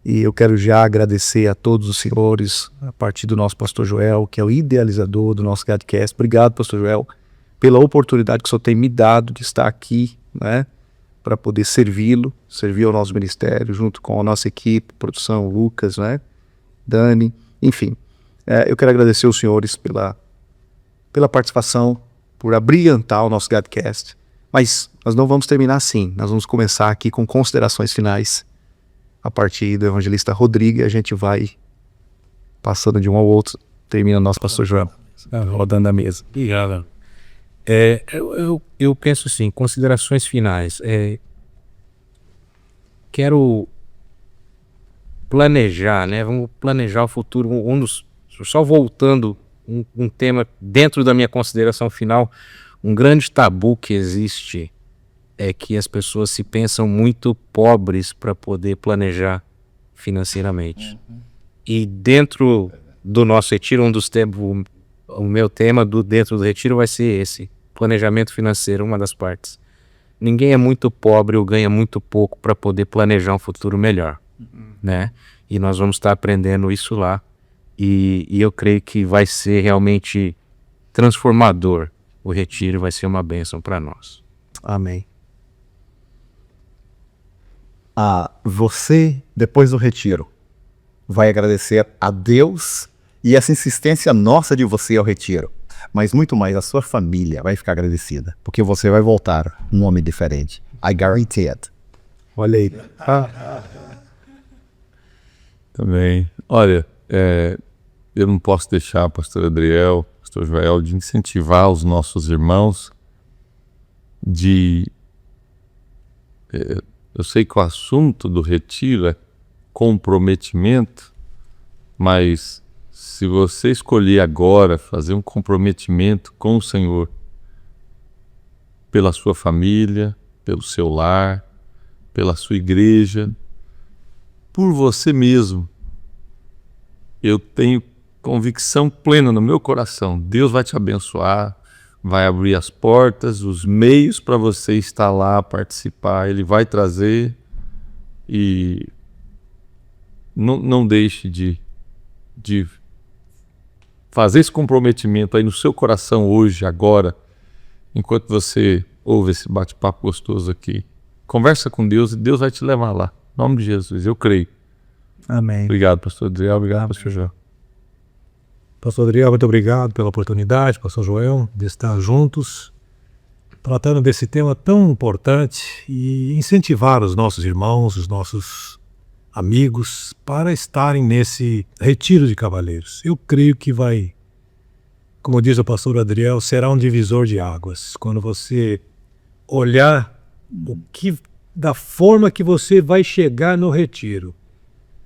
E eu quero já agradecer a todos os senhores, a partir do nosso pastor Joel, que é o idealizador do nosso Godcast. Obrigado, pastor Joel, pela oportunidade que o senhor tem me dado de estar aqui, né, para poder servi-lo, servir ao nosso ministério, junto com a nossa equipe, produção, Lucas, né, Dani, enfim. Eu quero agradecer os senhores pela participação, por abrilhantar o nosso Godcast. Mas nós não vamos terminar assim, nós vamos começar aqui com considerações finais. A partir do evangelista Rodrigo, a gente vai passando de um ao outro, termina o nosso pastor Joel, rodando a mesa. Obrigado. Eu penso assim, considerações finais. Quero planejar, né? Vamos planejar o futuro. Só voltando um tema dentro da minha consideração final, um grande tabu que existe é que as pessoas se pensam muito pobres para poder planejar financeiramente. E dentro do nosso retiro, o meu tema dentro do retiro vai ser esse, planejamento financeiro, uma das partes. Ninguém é muito pobre ou ganha muito pouco para poder planejar um futuro melhor, né? E nós vamos estar aprendendo isso lá. E eu creio que vai ser realmente transformador. O retiro vai ser uma bênção para nós. Amém. Você, depois do retiro, vai agradecer a Deus e essa insistência nossa de você ao retiro. Mas muito mais, a sua família vai ficar agradecida, porque você vai voltar um homem diferente. I guarantee it. Olha aí. Também. Olha, eu não posso deixar, pastor Adriel, pastor Joel, de incentivar os nossos irmãos eu sei que o assunto do retiro é comprometimento, mas se você escolher agora fazer um comprometimento com o Senhor, pela sua família, pelo seu lar, pela sua igreja, por você mesmo, eu tenho convicção plena no meu coração, Deus vai te abençoar, vai abrir as portas, os meios para você estar lá, participar, Ele vai trazer. E não deixe de fazer esse comprometimento aí no seu coração hoje, agora, enquanto você ouve esse bate-papo gostoso aqui conversa com Deus e Deus vai te levar lá. Em nome de Jesus, eu creio. Amém. Obrigado, pastor Adriel. Obrigado, pastor Joel. Pastor Adriel, muito obrigado pela oportunidade, pastor Joel, de estar juntos, tratando desse tema tão importante e incentivar os nossos irmãos, os nossos amigos, para estarem nesse retiro de cavaleiros. Eu creio que vai, como diz o pastor Adriel, será um divisor de águas. Quando você olhar da forma que você vai chegar no retiro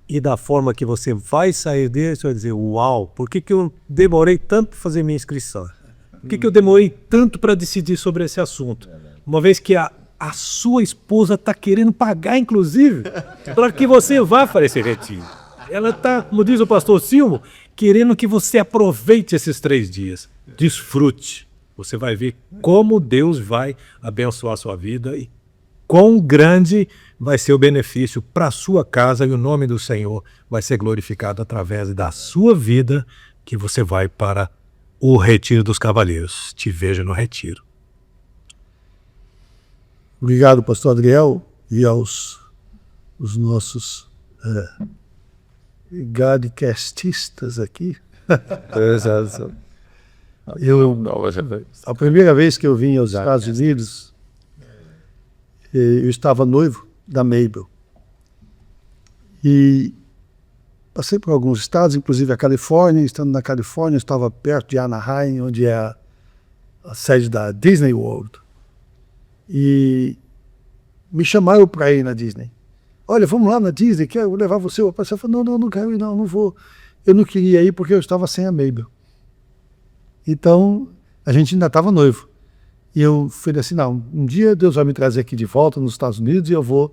e da forma que você vai sair dele, você vai dizer, uau, por que eu demorei tanto para fazer minha inscrição? Por que eu demorei tanto para decidir sobre esse assunto? Uma vez que a sua esposa está querendo pagar, inclusive, para que você vá para esse retiro. Ela está, como diz o pastor Silmo, querendo que você aproveite esses 3 dias. Desfrute. Você vai ver como Deus vai abençoar a sua vida e quão grande vai ser o benefício para a sua casa, e o nome do Senhor vai ser glorificado através da sua vida, que você vai para o retiro dos cavaleiros. Te vejo no retiro. Obrigado, pastor Adriel, e aos os nossos gadcastistas aqui. A primeira vez que eu vim aos Estados Unidos, eu estava noivo da Mabel. E passei por alguns estados, inclusive a Califórnia. Estando na Califórnia, eu estava perto de Anaheim, onde é a sede da Disney World. E me chamaram para ir na Disney. Olha, vamos lá na Disney, quero levar você. Eu falei, não quero ir, não vou. Eu não queria ir porque eu estava sem a Mabel. Então, a gente ainda estava noivo. E eu falei assim, não, um dia Deus vai me trazer aqui de volta nos Estados Unidos e eu vou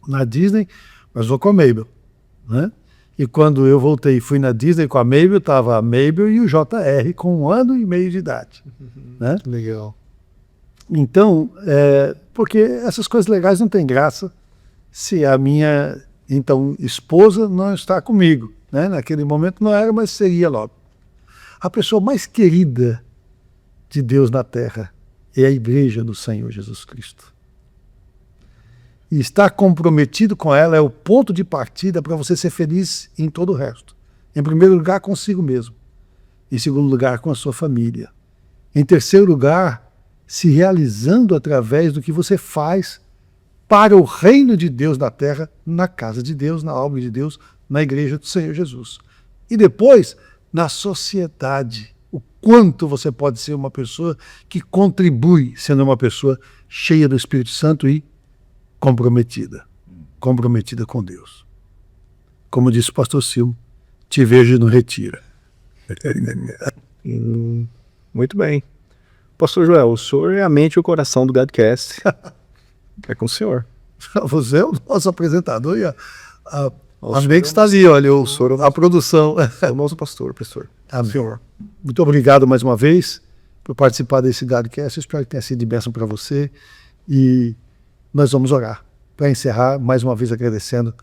na Disney, mas vou com a Mabel, né? E quando eu voltei e fui na Disney com a Mabel, estava a Mabel e o JR com 1 ano e meio de idade. Né? Legal. Então, porque essas coisas legais não têm graça se a minha, então, esposa não está comigo. Né? Naquele momento não era, mas seria logo. A pessoa mais querida de Deus na terra é a igreja do Senhor Jesus Cristo. E estar comprometido com ela é o ponto de partida para você ser feliz em todo o resto. Em primeiro lugar, consigo mesmo. Em segundo lugar, com a sua família. Em terceiro lugar, se realizando através do que você faz para o reino de Deus na terra, na casa de Deus, na obra de Deus, na igreja do Senhor Jesus. E depois, na sociedade. O quanto você pode ser uma pessoa que contribui, sendo uma pessoa cheia do Espírito Santo e comprometida com Deus. Como disse o pastor Silmo, te vejo no retiro. Muito bem. Pastor Joel, o senhor é a mente e o coração do Godcast. É com o senhor. Você é o nosso apresentador e a Meg está ali, olha, a produção. É o nosso pastor. Amém. Senhor. Muito obrigado mais uma vez por participar desse Godcast. Eu espero que tenha sido de bênção para você. E nós vamos orar para encerrar, mais uma vez agradecendo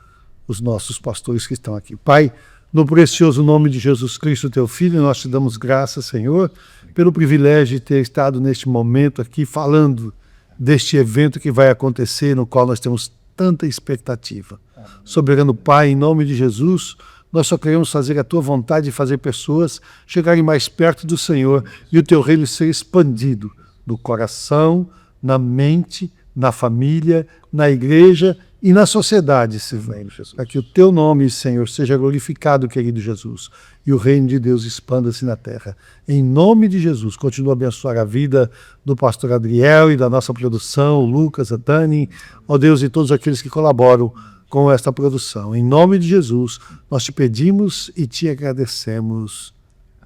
os nossos pastores que estão aqui. Pai, no precioso nome de Jesus Cristo, teu Filho, nós te damos graças, Senhor, pelo privilégio de ter estado neste momento aqui falando deste evento que vai acontecer, no qual nós temos tanta expectativa. Soberano Pai, em nome de Jesus, nós só queremos fazer a tua vontade de fazer pessoas chegarem mais perto do Senhor e o teu reino ser expandido no coração, na mente, na família, na igreja e na sociedade, Senhor. Para que o teu nome, Senhor, seja glorificado, querido Jesus, e o reino de Deus expanda-se na terra. Em nome de Jesus, continua a abençoar a vida do pastor Adriel e da nossa produção, o Lucas, a Dani, ó Deus, e todos aqueles que colaboram com esta produção. Em nome de Jesus, nós te pedimos e te agradecemos.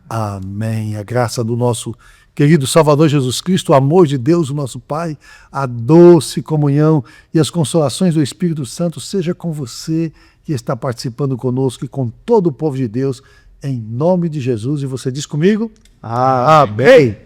Amém. A graça do nosso querido Salvador Jesus Cristo, o amor de Deus, o nosso Pai, a doce comunhão e as consolações do Espírito Santo seja com você que está participando conosco e com todo o povo de Deus, em nome de Jesus. E você diz comigo? Amém.